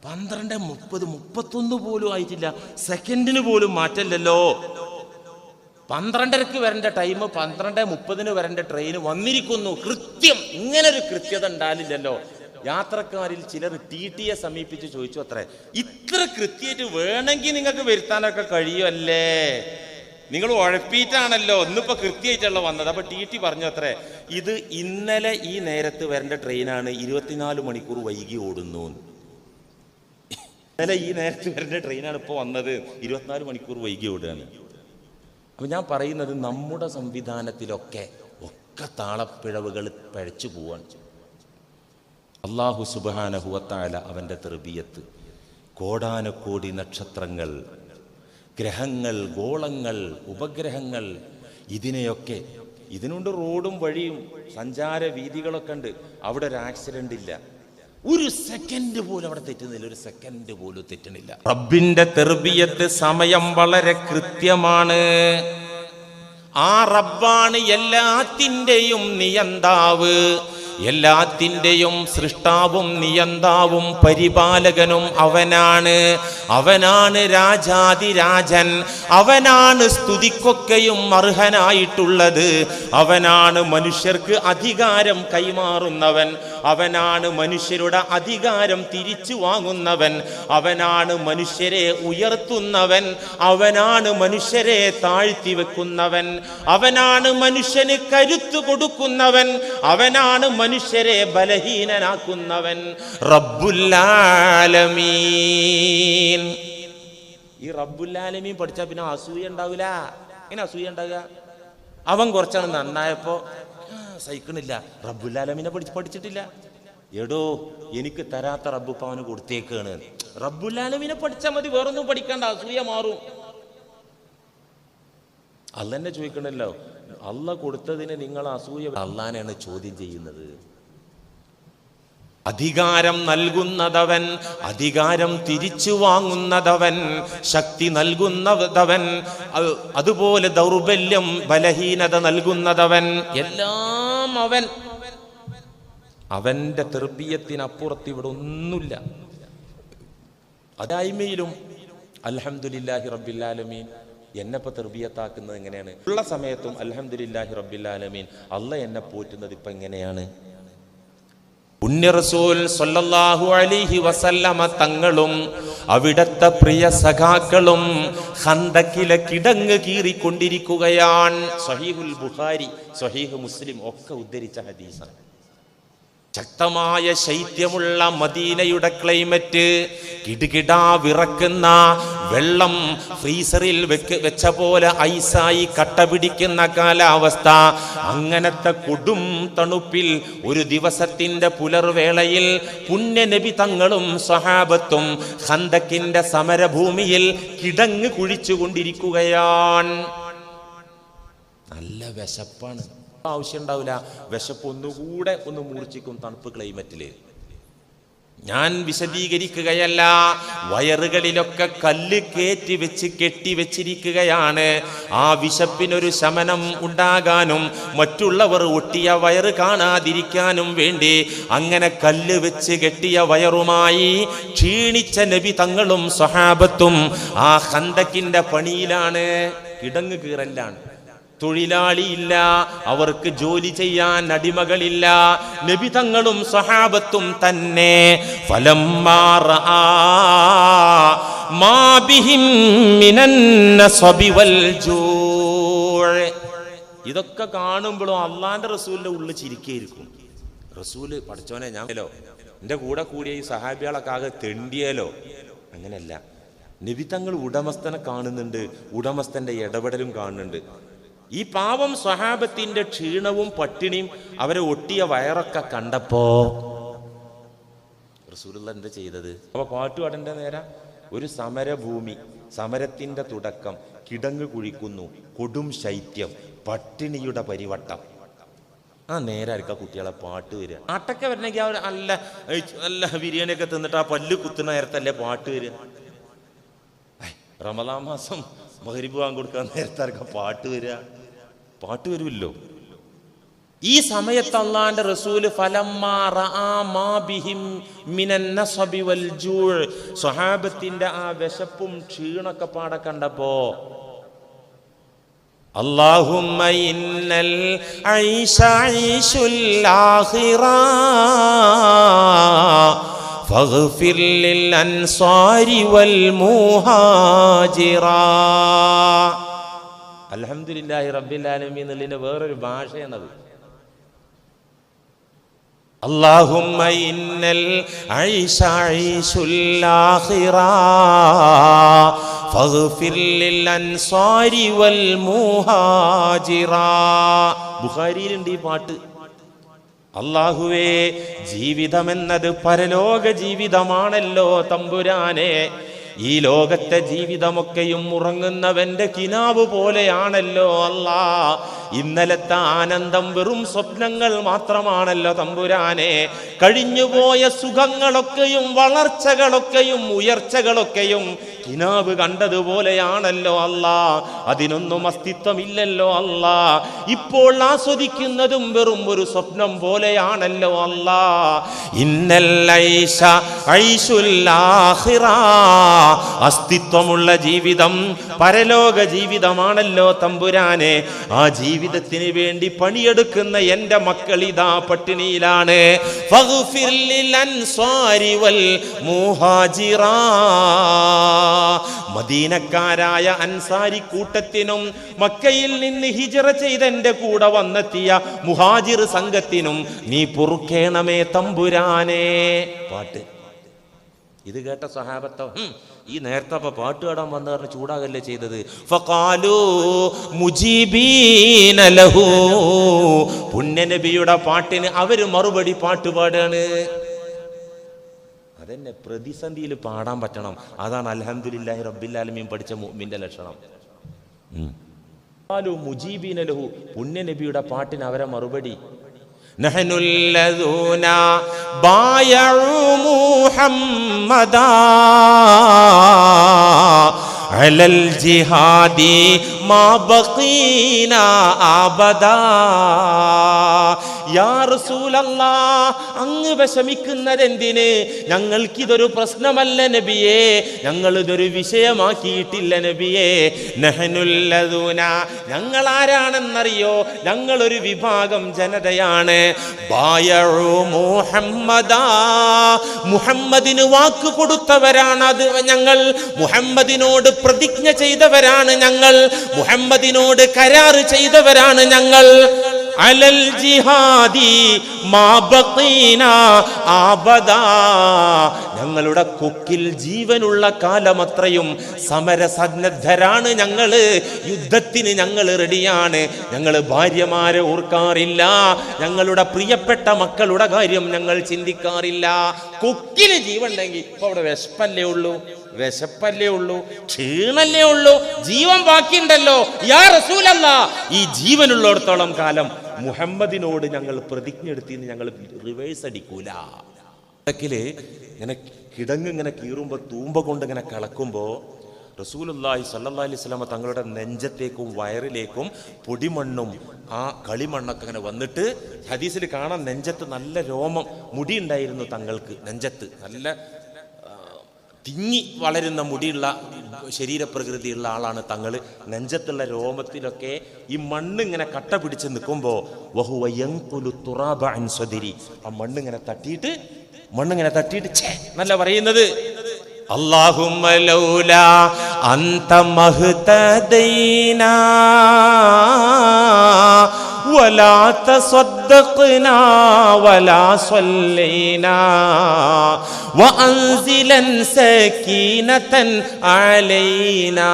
12:30, 31 പോലും ആയിട്ടില്ല, സെക്കൻഡിന് പോലും മാറ്റല്ലല്ലോ. 12:30 വരേണ്ട ടൈം 12:30 വരേണ്ട ട്രെയിൻ വന്നിരിക്കുന്നു. കൃത്യം. ഇങ്ങനൊരു കൃത്യത ഉണ്ടാവില്ലല്ലോ. യാത്രക്കാരിൽ ചിലർ TTയെ സമീപിച്ച് ചോദിച്ചു അത്രേ, ഇത്ര കൃത്യമായിട്ട് വേണമെങ്കിൽ നിങ്ങൾക്ക് വരുത്താനൊക്കെ കഴിയുമല്ലേ? നിങ്ങൾ ഉഴപ്പിയിട്ടാണല്ലോ ഇന്നിപ്പോ കൃത്യമായിട്ടുള്ള വന്നത്. അപ്പൊ TT പറഞ്ഞു അത്രേ, ഇത് ഇന്നലെ ഈ നേരത്ത് വരേണ്ട ട്രെയിനാണ്, 24 മണിക്കൂർ വൈകി ഓടുന്നു. ഇന്നലെ ഈ നേരത്ത് വരേണ്ട ട്രെയിനാണ് ഇപ്പോൾ വന്നത്, 24 മണിക്കൂർ വൈകി ഓടുകയാണ്. അപ്പൊ ഞാൻ പറയുന്നത് നമ്മുടെ സംവിധാനത്തിലൊക്കെ താളപ്പിഴവുകൾ പഴച്ചു പോവാൻ. അല്ലാഹു സുബ്ഹാനഹു വ തആല അവൻ്റെ തർബിയത്ത്, കോടാനക്കോടി നക്ഷത്രങ്ങൾ, ഗ്രഹങ്ങൾ, ഗോളങ്ങൾ, ഉപഗ്രഹങ്ങൾ, ഇതിനുണ്ട് റോഡും വഴിയും സഞ്ചാര വീതികളൊക്കെ ഉണ്ട്. അവിടെ ഒരു ആക്സിഡന്റ് ഇല്ല, ഒരു സെക്കൻഡ് പോലും അവിടെ തെറ്റുന്നില്ല, ഒരു സെക്കൻഡ് പോലും തെറ്റണില്ല. റബ്ബിന്റെ തർബിയത്ത് സമയം വളരെ കൃത്യമാണ്. ആ റബ്ബാണ് എല്ലാത്തിൻ്റെയും നിയന്താവ്, എല്ലാത്തിൻ്റെയും സൃഷ്ടാവും നിയന്താവും പരിപാലകനും അവനാണ്. അവനാണ് രാജാതിരാജൻ, അവനാണ് സ്തുതിക്കൊക്കെയും അർഹനായിട്ടുള്ളത്. അവനാണ് മനുഷ്യർക്ക് അധികാരം കൈമാറുന്നവൻ, അവനാണ് മനുഷ്യരുടെ അധികാരം തിരിച്ചു വാങ്ങുന്നവൻ, അവനാണ് മനുഷ്യരെ ഉയർത്തുന്നവൻ, അവനാണ് മനുഷ്യരെ താഴ്ത്തി വെക്കുന്നവൻ, അവനാണ് മനുഷ്യന് കരുത്തു കൊടുക്കുന്നവൻ, അവനാണ് മനുഷ്യരെ ബലഹീനനാക്കുന്നവൻ. റബ്ബുൽ ആലമീൻ. ഈ റബ്ബുൽ ആലമീൻ പഠിച്ചാൽ പിന്നെ അസൂയ ഉണ്ടാവില്ല. എങ്ങനെ അസൂയ ഉണ്ടാവുക? അവൻ കുറച്ചാണ് നന്നായപ്പോ സഹിക്കണില്ല, റബ്ബുൽ ആലമീനെ പഠിച്ചിട്ടില്ല. എടോ, എനിക്ക് തരാത്ത റബ്ബ് ഇപ്പൊ അവന് കൊടുത്തേക്കാണ്. റബ്ബുൽ ആലമീനെ പഠിച്ചാൽ മതി, വേറൊന്നും പഠിക്കണ്ട, അസൂയ മാറും. അള്ളന്നെ ചോദിക്കണല്ലോ, അള്ള കൊടുത്തതിന് നിങ്ങൾ അസൂയ? അള്ളാനെയാണ് ചോദ്യം ചെയ്യുന്നത്. അധികാരം നൽകുന്നതവൻ, അധികാരം തിരിച്ചു വാങ്ങുന്നതവൻ, ശക്തി നൽകുന്നതവൻ, അതുപോലെ ദൗർബല്യം ബലഹീനത നൽകുന്നതവൻ, എല്ലാം അവൻ. അവന്റെ തർബിയത്തിനപ്പുറത്ത് ഇവിടെ ഒന്നുമില്ല. അതായ്മയിലും അൽഹംദുലില്ലാഹി റബ്ബിൽ ആലമീൻ. എന്നെപ്പോ തർബിയത്താക്കുന്നത് എങ്ങനെയാണ്? ഉള്ള സമയത്തും അൽഹംദുലില്ലാഹി റബ്ബിൽ ആലമീൻ. അള്ളാഹ് എന്നെ പോറ്റുന്നത് ഇപ്പൊ എങ്ങനെയാണ്? പുണ്യ റസൂൽ സ്വല്ലല്ലാഹു അലൈഹി വസല്ലമ തങ്ങളും അവിടത്തെ പ്രിയ സഖാക്കളും ഖന്തക്കിലെ കിടങ്ങ് കീറിക്കൊണ്ടിരിക്കുകയാണ്. സ്വഹീഹുൽ ബുഖാരി, സ്വഹീഹ് മുസ്ലിം ഒക്കെ ഉദ്ധരിച്ച ഹദീസാണ്. ശക്തമായ ശൈത്യമുള്ള മദീനയുടെ ക്ലൈമറ്റ്, കിടുകിടാ വിറക്കുന്ന വെള്ളം ഫ്രീസറിൽ വെച്ച പോലെ ഐസായി കട്ട പിടിക്കുന്ന കാലാവസ്ഥ. അങ്ങനത്തെ കൊടും തണുപ്പിൽ ഒരു ദിവസത്തിന്റെ പുലർവേളയിൽ പുണ്യ നബി തങ്ങളും സ്വഹാബത്തും ഖന്തക്കിന്റെ സമരഭൂമിയിൽ കിടങ്ങ് കുഴിച്ചുകൊണ്ടിരിക്കുകയാണ്. നല്ല വിശപ്പാണ്, ആവശ്യം ഉണ്ടാവില്ല. വിശപ്പ് ഒന്നുകൂടെ ഒന്ന് മൂർച്ഛിക്കും തണുപ്പ് ക്ലൈമറ്റില്. ഞാൻ വിശദീകരിക്കുകയല്ല, വയറുകളിലൊക്കെ കല്ല് കയറ്റി വെച്ച് കെട്ടിവെച്ചിരിക്കുകയാണ്. ആ വിശപ്പിനൊരു ശമനം ഉണ്ടാകാനും മറ്റുള്ളവർ ഒട്ടിയ വയറ് കാണാതിരിക്കാനും വേണ്ടി അങ്ങനെ കല്ല് വെച്ച് കെട്ടിയ വയറുമായി ക്ഷീണിച്ച നബി തങ്ങളും സ്വഹാബത്തും ആ ഖന്തക്കിന്റെ പണിയിലാണ്, കിടങ്ങ് കീറലാണ്. തൊഴിലാളിയില്ല, അവർക്ക് ജോലി ചെയ്യാൻ അടിമകളില്ല. നബി തങ്ങളും സ്വഹാബത്തും തന്നെ ഫലമ്മാ റആ മാ ബിഹിം മിനൻ നസബി വൽ ജൂഅ്. ഇതൊക്കെ കാണുമ്പോഴും അള്ളാന്റെ റസൂലിന്റെ ഉള്ളിൽ ചിരിക്കായിരിക്കും. റസൂല് പഠിച്ചോനെ, ഞാനല്ലോ എൻ്റെ കൂടെ കൂടിയ ഈ സഹാബികളൊക്കെ ആകെ തെണ്ടിയാലോ. അങ്ങനെയല്ല, നബി തങ്ങൾ ഉടമസ്ഥനെ കാണുന്നുണ്ട്, ഉടമസ്ഥന്റെ ഇടപെടലും കാണുന്നുണ്ട്. ഈ പാവം സ്വഹാബത്തിന്റെ ക്ഷീണവും പട്ടിണിയും അവരെ ഒട്ടിയ വയറൊക്കെ കണ്ടപ്പോ റസൂലുള്ളാഹി എന്താ ചെയ്തത്? അപ്പൊ പാട്ടുപാടേണ്ട നേരം ഒരു സമരഭൂമി, സമരത്തിന്റെ തുടക്കം, കിടങ്ങ് കുഴിക്കുന്നു, കൊടും ശൈത്യം, പട്ടിണിയുടെ പരിവട്ടം. ആ നേരായിരിക്കും കുട്ടികളെ പാട്ട് വരിക. പാട്ടൊക്കെ വരണമെങ്കിൽ അവർ നല്ല നല്ല ബിരിയാണിയൊക്കെ തിന്നിട്ട് ആ പല്ല് കുത്തുന്ന നേരത്തല്ലേ പാട്ട് വരിക. റമദാൻ മാസം മഗ്‌രിബ് ബാങ്ക് കൊടുക്കാൻ നേരത്തായിരിക്കും പാട്ട് വരിക. പാട്ട് വരുമല്ലോ. ഈ സമയത്ത് അല്ലാഹുവിന്റെ റസൂല് ഫലമ്മാ റആ മാ ബിഹിം മിനൻ നസബി വൽ ജൂഅ്, സ്വഹാബത്തിന്റെ ആ വിശപ്പും ക്ഷീണൊക്കെ പാടെ കണ്ടപ്പോ അല്ലാഹുമ്മ ഇന്നൽ ഐശ ഐശുൽ ആഖിറ ഫഗ്ഫിർ ലിൽ അൻസാരി വൽ മുഹാജിറ. അൽഹംദുലില്ലാഹി റബ്ബിൽ ആലമീൻ എന്നതിന്റെ വേറൊരു ഭാഷയാണത്. അല്ലാഹുമ്മ ഇന്നൽ ഐശ ഐശുൽ ആഖിറ ഫഗ്ഫിർ ലിൽ അൻസാരി വൽ മുഹാജിറ. ബുഖാരിയിലുണ്ട് ഈ പാട്ട്. അല്ലാഹുവേ, ജീവിതമെന്നത് പരലോക ജീവിതമാണല്ലോ തമ്പുരാനെ. ഈ ലോകത്തെ ജീവിതമൊക്കെയും ഉറങ്ങുന്നവന്റെ കിനാവ് പോലെയാണല്ലോ അല്ലാ. ഇന്നലത്തെ ആനന്ദം വെറും സ്വപ്നങ്ങൾ മാത്രമാണല്ലോ തമ്പുരാനെ. കഴിഞ്ഞുപോയ സുഖങ്ങളൊക്കെയും വളർച്ചകളൊക്കെയും ഉയർച്ചകളൊക്കെയും കിനാവ് കണ്ടതുപോലെയാണല്ലോ അല്ലാ. അതിനൊന്നും അസ്തിത്വമില്ലല്ലോ അല്ലാ. ഇപ്പോൾ ആസ്വദിക്കുന്നതും വെറും ഒരു സ്വപ്നം പോലെയാണല്ലോ അല്ലാ. ഇന്നൽ ഐശ ഐശുൽ ആഖിറ, അസ്തിത്വമുള്ള ജീവിതം പരലോക ജീവിതമാണല്ലോ തമ്പുരാനെ. ആ ജീവിതത്തിന് വേണ്ടി പണിയെടുക്കുന്ന എൻ്റെ മക്കൾ ഇതാ പട്ടിണിയിലാണ്. ഫഗ്ഫിർ ലിൽ അൻസാരി വൽ മുഹാജിറ. മദീനക്കാരായ അൻസാരി കൂട്ടത്തിനും മക്കയിൽ നിന്ന് ഹിജ്റ ചെയ്ത് എൻ്റെ കൂടെ വന്നെത്തിയ മുഹാജിർ സംഘത്തിനും നീ പൊറുക്കേണമേ തമ്പുരാനെ. പാട്ട് ഇത് കേട്ട സ്വഹാബത്തോ ഈ നേരത്തെ അപ്പൊ പാട്ട് പാടാൻ വന്നു പറഞ്ഞ് ചൂടാകല്ലേ ചെയ്തത്. ഫഖാലൂ മുജീബീന ലഹു, പുണ്യനബിയുടെ പാട്ടിന് അവര് മറുപടി പാട്ട് പാടാണ്. അതെന്നെ പ്രതിസന്ധിയിൽ പാടാൻ പറ്റണം. അതാണ് അൽഹംദുലില്ലാഹി റബ്ബിൽ ആലമീൻ പഠിച്ച മുഅ്മിന്റെ ലക്ഷണം. മുജീബീന ലഹു, പുണ്യനബിയുടെ പാട്ടിന് അവരെ മറുപടി. നഹ്നുല്ലദൂന ബായഉ മുഹമ്മദാ അലൽ ജിഹാദി മാ ബഖീനാ അബദാ. യാ റസൂലല്ലാ, അങ്ങ് വിഷമിക്കുന്നതെന്തിന്? ഞങ്ങൾക്കിതൊരു പ്രശ്നമല്ല നബിയേ, ഞങ്ങൾ ഇതൊരു വിഷയമാക്കിയിട്ടില്ല നബിയേ. നഹ്നുല്ലദൂന, ഞങ്ങൾ ആരാണെന്നറിയോ? ഞങ്ങളൊരു വിഭാഗം ജനതയാണ്. ബായഉ മുഹമ്മദാ, മുഹമ്മദിന് വാക്ക് കൊടുത്തവരാണ് അത് ഞങ്ങൾ. മുഹമ്മദിനോട് പ്രതിജ്ഞ ചെയ്തവരാണ് ഞങ്ങൾ. മുഹമ്മദിനോട് കരാറ് ചെയ്തവരാണ് ഞങ്ങൾ. അലൽ ജിഹാദി മാ ബഖീനാ അബദാ, ഞങ്ങളുടെ കൊക്കിൽ ജീവനുള്ള കാലമത്രയും സമരസന്നദ്ധരാണ് ഞങ്ങൾ. യുദ്ധത്തിന് ഞങ്ങൾ റെഡിയാണ്. ഞങ്ങൾ ഭാര്യമാരെ ഓർക്കാറില്ല, ഞങ്ങളുടെ പ്രിയപ്പെട്ട മക്കളുടെ കാര്യം ഞങ്ങൾ ചിന്തിക്കാറില്ല. കൊക്കിന് ജീവനുണ്ടെങ്കിൽ ഇപ്പൊ അവിടെ വിശപ്പല്ലേ ഉള്ളൂ, വിശപ്പല്ലേ ഉള്ളൂ, ക്ഷീണല്ലേ ഉള്ളൂ, ജീവൻ ബാക്കിയുണ്ടല്ലോ. യാ റസൂലല്ലാ, ഈ ജീവനുള്ളിടത്തോളം കാലം മുഹമ്മദിനോട് ഞങ്ങൾ പ്രതിജ്ഞ എടുത്തിന്ന് ഞങ്ങൾ റിവേഴ്സ് അടിക്കൂല. ഇങ്ങനെ കിടങ്ങ് ഇങ്ങനെ കീറുമ്പോൾ തൂമ്പ കൊണ്ട് ഇങ്ങനെ കളക്കുമ്പോൾ റസൂലുള്ളാഹി സ്വല്ലല്ലാഹി അലൈഹി വസല്ലം തങ്ങളുടെ നെഞ്ചത്തേക്കും വയറിലേക്കും പൊടിമണ്ണും ആ കളിമണ്ണൊക്കെ അങ്ങനെ വന്നിട്ട് ഹദീസിൽ കാണാൻ നെഞ്ചത്ത് നല്ല രോമം മുടി ഉണ്ടായിരുന്നു തങ്ങൾക്ക്. നെഞ്ചത്ത് നല്ല തിങ്ങി വളരുന്ന മുടിയുള്ള ശരീരപ്രകൃതിയുള്ള ആളാണ് തങ്ങൾ. നെഞ്ചത്തുള്ള രോമത്തിലൊക്കെ ഈ മണ്ണ് ഇങ്ങനെ കട്ട പിടിച്ച് നിൽക്കുമ്പോൾ വഹുവ യൻഖുലു തുറാബ അൻ സദരി, ആ മണ്ണിങ്ങനെ തട്ടിയിട്ട് ഛേ നല്ല പറയുന്നത്. അല്ലാഹുമ്മ ലൗലാ അൻത മഹ്തദൈനാ വലാ തസദ്ദഖ്നാ വലാ സ്വല്ലൈനാ വഅൻസിലൻ സകീനതൻ അലൈനാ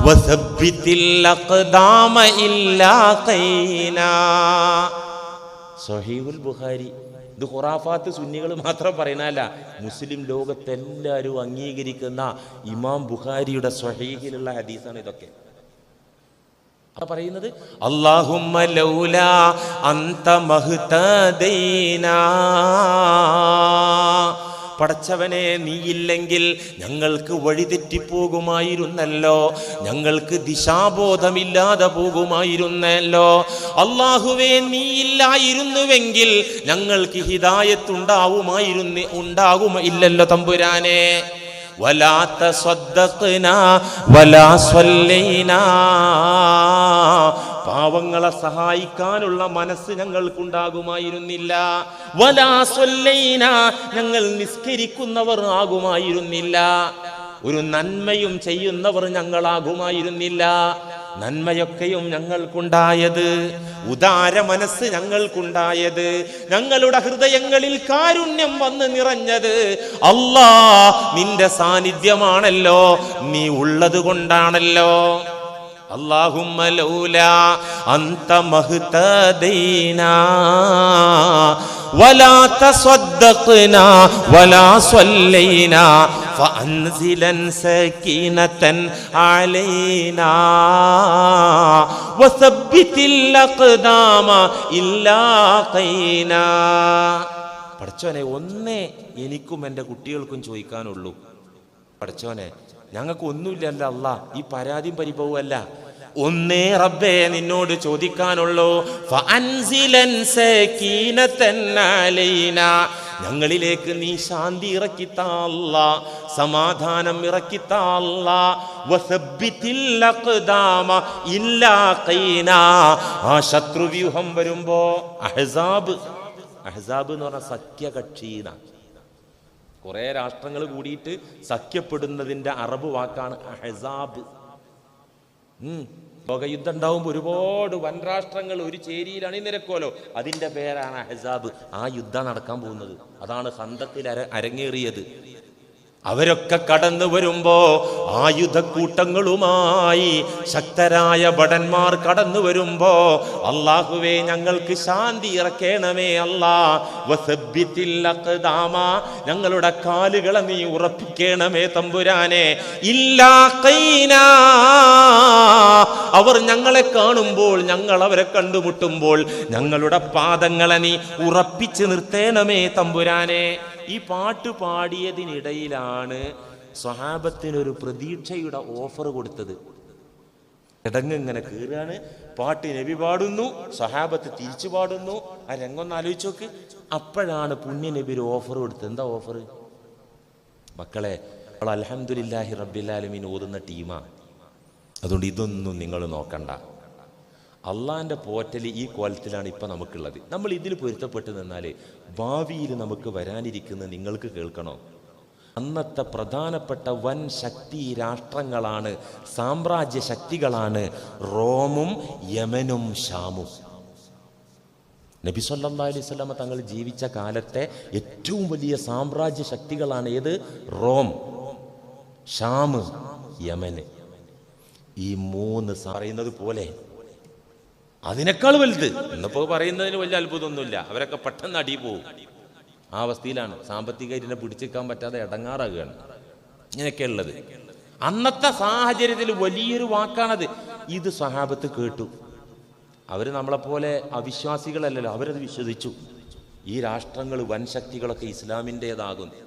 വസബ്ബിതിൽ അഖ്ദാമ ഇല്ലാ ഖൈനാ. സ്വഹീഹുൽ ബുഖാരി. ഇത് ഖുറാഫാത്ത് സുന്നികൾ മാത്രം പറയുന്നതല്ല, മുസ്ലിം ലോകത്തെല്ലാവരും അംഗീകരിക്കുന്ന ഇമാം ബുഖാരിയുടെ സ്വഹീഹിലുള്ള ഹദീസാണ് ഇതൊക്കെ. പറയുന്നത് അല്ലാഹുമ്മ ലൗലാ അൻത മഹ്തദൈനാ, പടച്ചവനെ നീയില്ലെങ്കിൽ ഞങ്ങൾക്ക് വഴിതെറ്റിപ്പോകുമായിരുന്നല്ലോ, ഞങ്ങൾക്ക് ദിശാബോധമില്ലാതെ പോകുമായിരുന്നല്ലോ. അല്ലാഹുവേ നീയില്ലായിരുന്നുവെങ്കിൽ ഞങ്ങൾക്ക് ഹിദായത്ത് ഉണ്ടാകുമില്ലല്ലോ തമ്പുരാനെ. വലാ തസദ്ദഖ്നാ വലാ സ്വല്ലൈനാ, പാവങ്ങളെ സഹായിക്കാനുള്ള മനസ്സ് ഞങ്ങൾക്കുണ്ടാകുമായിരുന്നില്ല. വലാ സ്വല്ലൈനാ, ഞങ്ങൾ നിസ്കരിക്കുന്നവർ ആകുമായിരുന്നില്ല. ഒരു നന്മയും ചെയ്യുന്നവർ ഞങ്ങളാകുമായിരുന്നില്ല. നന്മയൊക്കെയും ഞങ്ങൾക്കുണ്ടായത്, ഉദാര മനസ്സ് ഞങ്ങൾക്കുണ്ടായത്, ഞങ്ങളുടെ ഹൃദയങ്ങളിൽ കാരുണ്യം വന്ന് നിറഞ്ഞത് അല്ലാ നിന്റെ സാന്നിധ്യമാണല്ലോ, നീ ഉള്ളത് കൊണ്ടാണല്ലോ. അല്ലാഹുമ്മ ലൗലാ അൻത മഹ്തദൈനാ വലാ തസദ്ദഖ്നാ വലാ സ്വല്ലൈനാ ഫഅൻസിലൻ സകീനതൻ അലൈനാ വസബ്ബിതിൽ അഖ്ദാമ ഇല്ലാ ഖൈനാ. പടച്ചോനെ, ഒന്നേ എനിക്കും എൻ്റെ കുട്ടികൾക്കും ചോദിക്കാനുള്ളൂ. പടച്ചോനെ, ഞങ്ങൾക്ക് ഒന്നുമില്ലല്ലോ അല്ലാ, ഈ പരാതിയും പരിഭവമല്ല. ഒന്നേ റബ്ബേ നിന്നോട് ചോദിക്കാനുള്ളൂ. ഫഅൻസിലൻ സകീനതൻ അലൈനാ, ഞങ്ങളിലേക്ക് നീ ശാന്തി ഇറക്കിത്താ അല്ലാ, സമാധാനം ഇറക്കിത്താ അല്ലാ. വസബ്ബിതിൽ അഖ്ദാമ ഇല്ലാ ഖൈനാ, ആ ശത്രുവ്യൂഹം വരുമ്പോ അഹ്സാബ് എന്ന് പറഞ്ഞ സഖ്യകക്ഷീന, കുറെ രാഷ്ട്രങ്ങൾ കൂടിയിട്ട് സഖ്യപ്പെടുന്നതിന്റെ അറബ് വാക്കാണ് അഹ്സാബ്. ലോകയുദ്ധം ഉണ്ടാവുമ്പോൾ ഒരുപാട് വൻരാഷ്ട്രങ്ങൾ ഒരു ചേരിയിൽ അണിനിരക്കുമല്ലോ, അതിന്റെ പേരാണ് അഹ്സാബ്. ആ യുദ്ധം നടക്കാൻ പോകുന്നത്, അതാണ് ഖന്തത്തിൽ അരങ്ങേറിയത്. അവരൊക്കെ കടന്നു വരുമ്പോ ആയുധക്കൂട്ടങ്ങളുമായി ശക്തരായ ഭടന്മാർ കടന്നു വരുമ്പോ അല്ലാഹുവേ ഞങ്ങൾക്ക് ശാന്തി ഇറക്കേണമേ അല്ലാ. വസബ്ബിതിൽ അഖ്ദാമ, ഞങ്ങളുടെ കാലുകളെ നീ ഉറപ്പിക്കണമേ തമ്പുരാനെ. ഇല്ലാ ഖൈനാ, അവർ ഞങ്ങളെ കാണുമ്പോൾ, ഞങ്ങൾ അവരെ കണ്ടുമുട്ടുമ്പോൾ ഞങ്ങളുടെ പാദങ്ങളെ നീ ഉറപ്പിച്ചു നിർത്തേണമേ തമ്പുരാനെ. ഈ പാട്ട് പാടിയതിനിടയിലാണ് സ്വഹാബത്തിനൊരു പ്രതീക്ഷയുടെ ഓഫർ കൊടുത്തത്. കിടങ്ങിങ്ങനെ കീറാണ്, പാട്ട് നബി പാടുന്നു, സഹാബത്ത് തിരിച്ചു പാടുന്നു. ആ രംഗൊന്ന് ആലോചിച്ച് നോക്ക്. അപ്പോഴാണ് പുണ്യ നബി ഒരു ഓഫർ കൊടുത്തത്. എന്താ ഓഫർ? മക്കളെ, അൽഹംദുലില്ലാഹി റബ്ബിൽ ആലമീൻ ഓതുന്ന ടീമാണ്, അതുകൊണ്ട് ഇതൊന്നും നിങ്ങൾ നോക്കണ്ട. അള്ളാഹിൻ്റെ പോറ്റൽ ഈ കോലത്തിലാണ് ഇപ്പം നമുക്കുള്ളത്. നമ്മൾ ഇതിൽ പൊരുത്തപ്പെട്ട് നിന്നാൽ ഭാവിയിൽ നമുക്ക് വരാനിരിക്കുന്നത് നിങ്ങൾക്ക് കേൾക്കണോ? അന്നത്തെ പ്രധാനപ്പെട്ട വൻ ശക്തി രാഷ്ട്രങ്ങളാണ്, സാമ്രാജ്യ ശക്തികളാണ് റോമും യമനും ഷാമും. നബി സല്ലല്ലാഹു അലൈഹി വസല്ലം തങ്ങൾ ജീവിച്ച കാലത്തെ ഏറ്റവും വലിയ സാമ്രാജ്യ ശക്തികളാണ് ഏത്? റോം, ഷാം, യമന്. ഈ മൂന്ന് പറയുന്നത് പോലെ അതിനേക്കാൾ വലുത് ഇന്നിപ്പോൾ പറയുന്നതിന് വലിയ അത്ഭുതമൊന്നുമില്ല. അവരൊക്കെ പെട്ടെന്ന് അടി പോവും. ആ അവസ്ഥയിലാണ്, സാമ്പത്തികമായിട്ട് പിടിച്ചെടുക്കാൻ പറ്റാതെ ഇടങ്ങാറാകുകയാണ്. ഇങ്ങനെയൊക്കെ ഉള്ളത് അന്നത്തെ സാഹചര്യത്തിൽ വലിയൊരു വാക്കാണത്. ഇത് സ്വഹാബത്ത് കേട്ടു. അവർ നമ്മളെപ്പോലെ അവിശ്വാസികളല്ലല്ലോ, അവരത് വിശ്വസിച്ചു. ഈ രാഷ്ട്രങ്ങൾ വൻ ശക്തികളൊക്കെ ഇസ്ലാമിൻ്റേതാകുന്നു.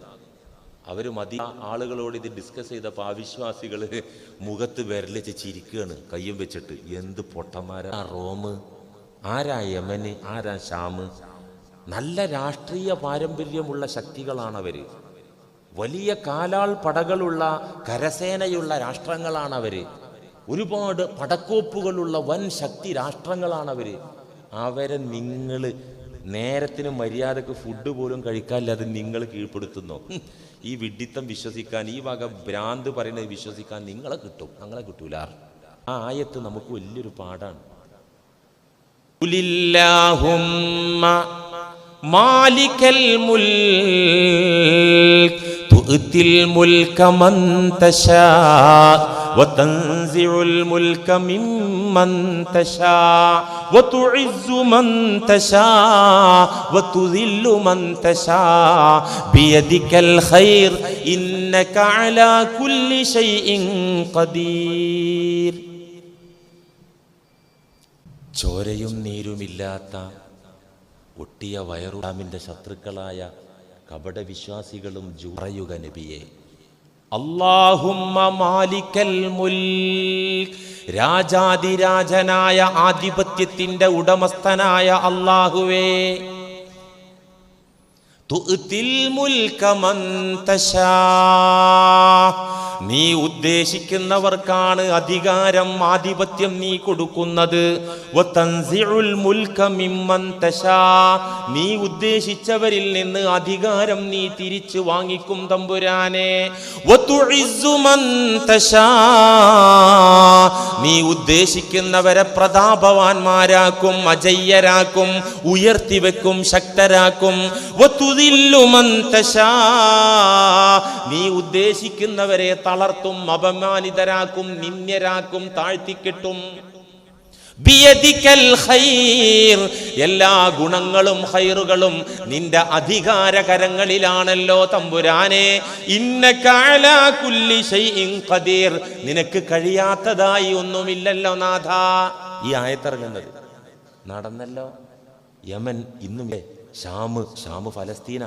അവർ മതി ആളുകളോട് ഇത് ഡിസ്കസ് ചെയ്തപ്പോൾ അവിശ്വാസികൾ മുഖത്ത് വിരലിച്ച് ചിരിക്കുകയാണ്, കയ്യും വെച്ചിട്ട്. എന്ത് പൊട്ടന്മാരാ റോം, ആരാ യമന്, ആരാ ഷാം. നല്ല രാഷ്ട്രീയ പാരമ്പര്യമുള്ള ശക്തികളാണവർ. വലിയ കാലാൾ പടകളുള്ള കരസേനയുള്ള രാഷ്ട്രങ്ങളാണവർ. ഒരുപാട് പടക്കോപ്പുകളുള്ള വൻ ശക്തി രാഷ്ട്രങ്ങളാണവർ. അവരെ നിങ്ങൾ നേരത്തിന് മര്യാദക്ക് ഫുഡ് പോലും കഴിക്കാനില്ലാതെ നിങ്ങൾ കീഴ്പ്പെടുത്തുന്നു. ഈ വിഡ്ഢിത്തം വിശ്വസിക്കാൻ, ഈ വക ഭ്രാന്ത് പറയുന്നത് വിശ്വസിക്കാൻ നിങ്ങളെ കിട്ടും, ഞങ്ങളെ കിട്ടൂല. ആ ആയത്ത് നമുക്ക് വലിയൊരു പാഠാണ്. മാലിക്കൽ മുൽക്ക് തുഅ്തിൽ മുൽക മൻ തശാ വതൻസിഉൽ മുൽക മിമ്മൻ തശാ വതുഇസ്സു മൻ തശാ വതുദില്ലു മൻ തശാ ബിയദികൽ ഖൈർ ഇന്നക അലാ കുല്ലി ഷൈഇൻ ഖദീർ. ചോരയും നീരുമില്ലാത്ത ഒട്ടിയ വയറുടാമിൻ്റെ ശത്രുക്കളായ കപടവിശ്വാസികളും പറയുക നബിയെ, അല്ലാഹുമ്മ മാലിക്കൽ മുൽക്ക്, രാജാതിരാജനായ ആധിപത്യത്തിൻ്റെ ഉടമസ്ഥനായ അല്ലാഹുവേ, തുഅ്തിൽ മുൽക മൻ തശാ, നീ ഉദ്ദേശിക്കുന്നവർക്കാണ് അധികാരം, ആധിപത്യം നീ കൊടുക്കുന്നത്. വതൻസിഉൽ മുൽക മിമ്മൻ തശാ, നീ ഉദ്ദേശിച്ചവരിൽ നിന്ന് അധികാരം നീ തിരിച്ചു വാങ്ങിക്കും തമ്പുരാനെ. വതുഇസ്സു മൻ തശാ, നീ ഉദ്ദേശിക്കുന്നവരെ പ്രതാപവാന്മാരാക്കും, അജയ്യരാക്കും, ഉയർത്തിവെക്കും, ശക്തരാക്കും. വതുദില്ലു മൻ തശാ, നീ ഉദ്ദേശിക്കുന്നവരെ തളർത്തും, അപമാനിതരാക്കും, നിന്ദ്യരാക്കും, താഴ്ത്തിക്കെട്ടും. ബിയദികൽ ഖൈർ, എല്ലാ ഗുണങ്ങളും ഖൈറുകളും നിന്റെ അധികാരകരങ്ങളിലാണല്ലോ തമ്പുരാനെ. ഇന്നക അലാ കുല്ലി ഷൈഇൻ ഖദീർ, നിനക്ക് കഴിയാത്തതായി ഒന്നുമില്ലല്ലോ നാഥ. ഈ ആയത്തിറങ്ങുന്നത് നടന്നല്ലോ. യമൻ ഇന്നും, ഷാം ഫലസ്തീന.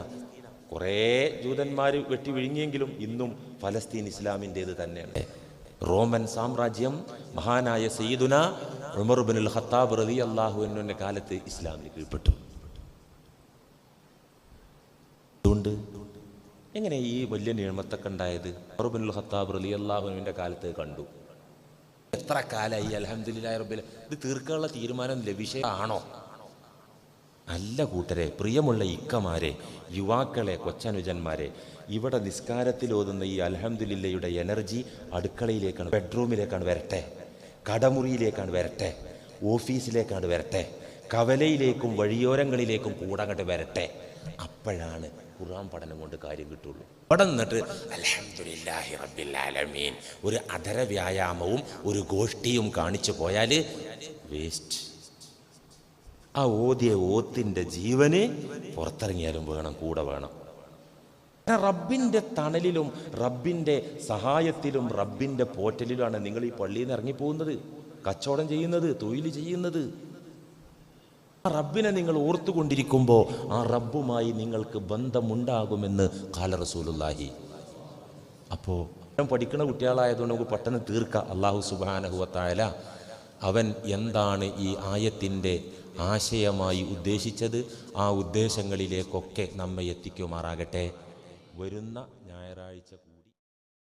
കുറേ ജൂതന്മാർ വെട്ടി വിഴുങ്ങിയെങ്കിലും ഇന്നും ഫലസ്തീൻ ഇസ്ലാമിൻ്റേത് തന്നെയാണ്. റോമൻ സാമ്രാജ്യം മഹാനായ സയ്യിദുന ഉമർ ഇബ്നുൽ ഖത്താബ് റളിയല്ലാഹു അൻഹുവിന്റെ കാലത്ത് ഇസ്ലാമിന് കീഴ്പ്പെട്ടു. അതുകൊണ്ട് എങ്ങനെ ഈ വലിയ നിയമത്തൊക്കെ ഉണ്ടായത്? ഉമർ ഇബ്നുൽ ഖത്താബ് റളിയല്ലാഹു അൻഹുവിന്റെ കാലത്ത് കണ്ടു. എത്ര കാലമായി അൽഹംദുലില്ലാഹി റബ്ബിൽ. ഇത് തീർക്കാനുള്ള തീരുമാനം ലഭിച്ചതാണോ? അല്ല കൂട്ടരെ, പ്രിയമുള്ള ഇക്കമാരെ, യുവാക്കളെ, കൊച്ചനുജന്മാരെ, ഇവിടെ നിസ്കാരത്തിൽ ഓതുന്ന ഈ അൽഹംദുലില്ലയുടെ എനർജി അടുക്കളയിലേക്കാണ്, ബെഡ്റൂമിലേക്കാണ് വരട്ടെ, കടമുറിയിലേക്കാണ് വരട്ടെ, ഓഫീസിലേക്കാണ് വരട്ടെ, കവലയിലേക്കും വഴിയോരങ്ങളിലേക്കും കൂടങ്ങട്ട് വരട്ടെ. അപ്പോഴാണ് ഖുർആൻ പഠനം കൊണ്ട് കാര്യം കിട്ടുള്ളൂ. അവിടെ നിന്നിട്ട് അൽഹംദുലില്ലാഹി റബ്ബിൽ ആലമീൻ ഒരു അധര വ്യായാമവും ഒരു ഗോഷ്ഠിയും കാണിച്ചു പോയാൽ വേസ്റ്റ്. ആ ഓതിയ ഓത്തിൻ്റെ ജീവന് പുറത്തിറങ്ങിയാലും വേണം, കൂടെ വേണം. റബ്ബിൻ്റെ തണലിലും റബ്ബിൻ്റെ സഹായത്തിലും റബ്ബിൻ്റെ പോറ്റലിലുമാണ് നിങ്ങൾ ഈ പള്ളിയിൽ നിന്ന് ഇറങ്ങിപ്പോകുന്നത്, കച്ചവടം ചെയ്യുന്നത്, തൊഴിൽ ചെയ്യുന്നത്. ആ റബ്ബിനെ നിങ്ങൾ ഓർത്തുകൊണ്ടിരിക്കുമ്പോൾ ആ റബ്ബുമായി നിങ്ങൾക്ക് ബന്ധമുണ്ടാകുമെന്ന് ഖാല റസൂലുള്ളാഹി. അപ്പോൾ പഠിക്കുന്ന കുട്ടികളായതുകൊണ്ട് നമുക്ക് പെട്ടെന്ന് തീർക്കാം. അല്ലാഹു സുബ്ഹാനഹു വ തആല അവൻ എന്താണ് ഈ ആയത്തിൻ്റെ ആശയമായി ഉദ്ദേശിച്ചത്, ആ ഉദ്ദേശങ്ങളിലേക്കൊക്കെ നമ്മെ എത്തിക്കുമാറാകട്ടെ. വരുന്ന ഞായറാഴ്ച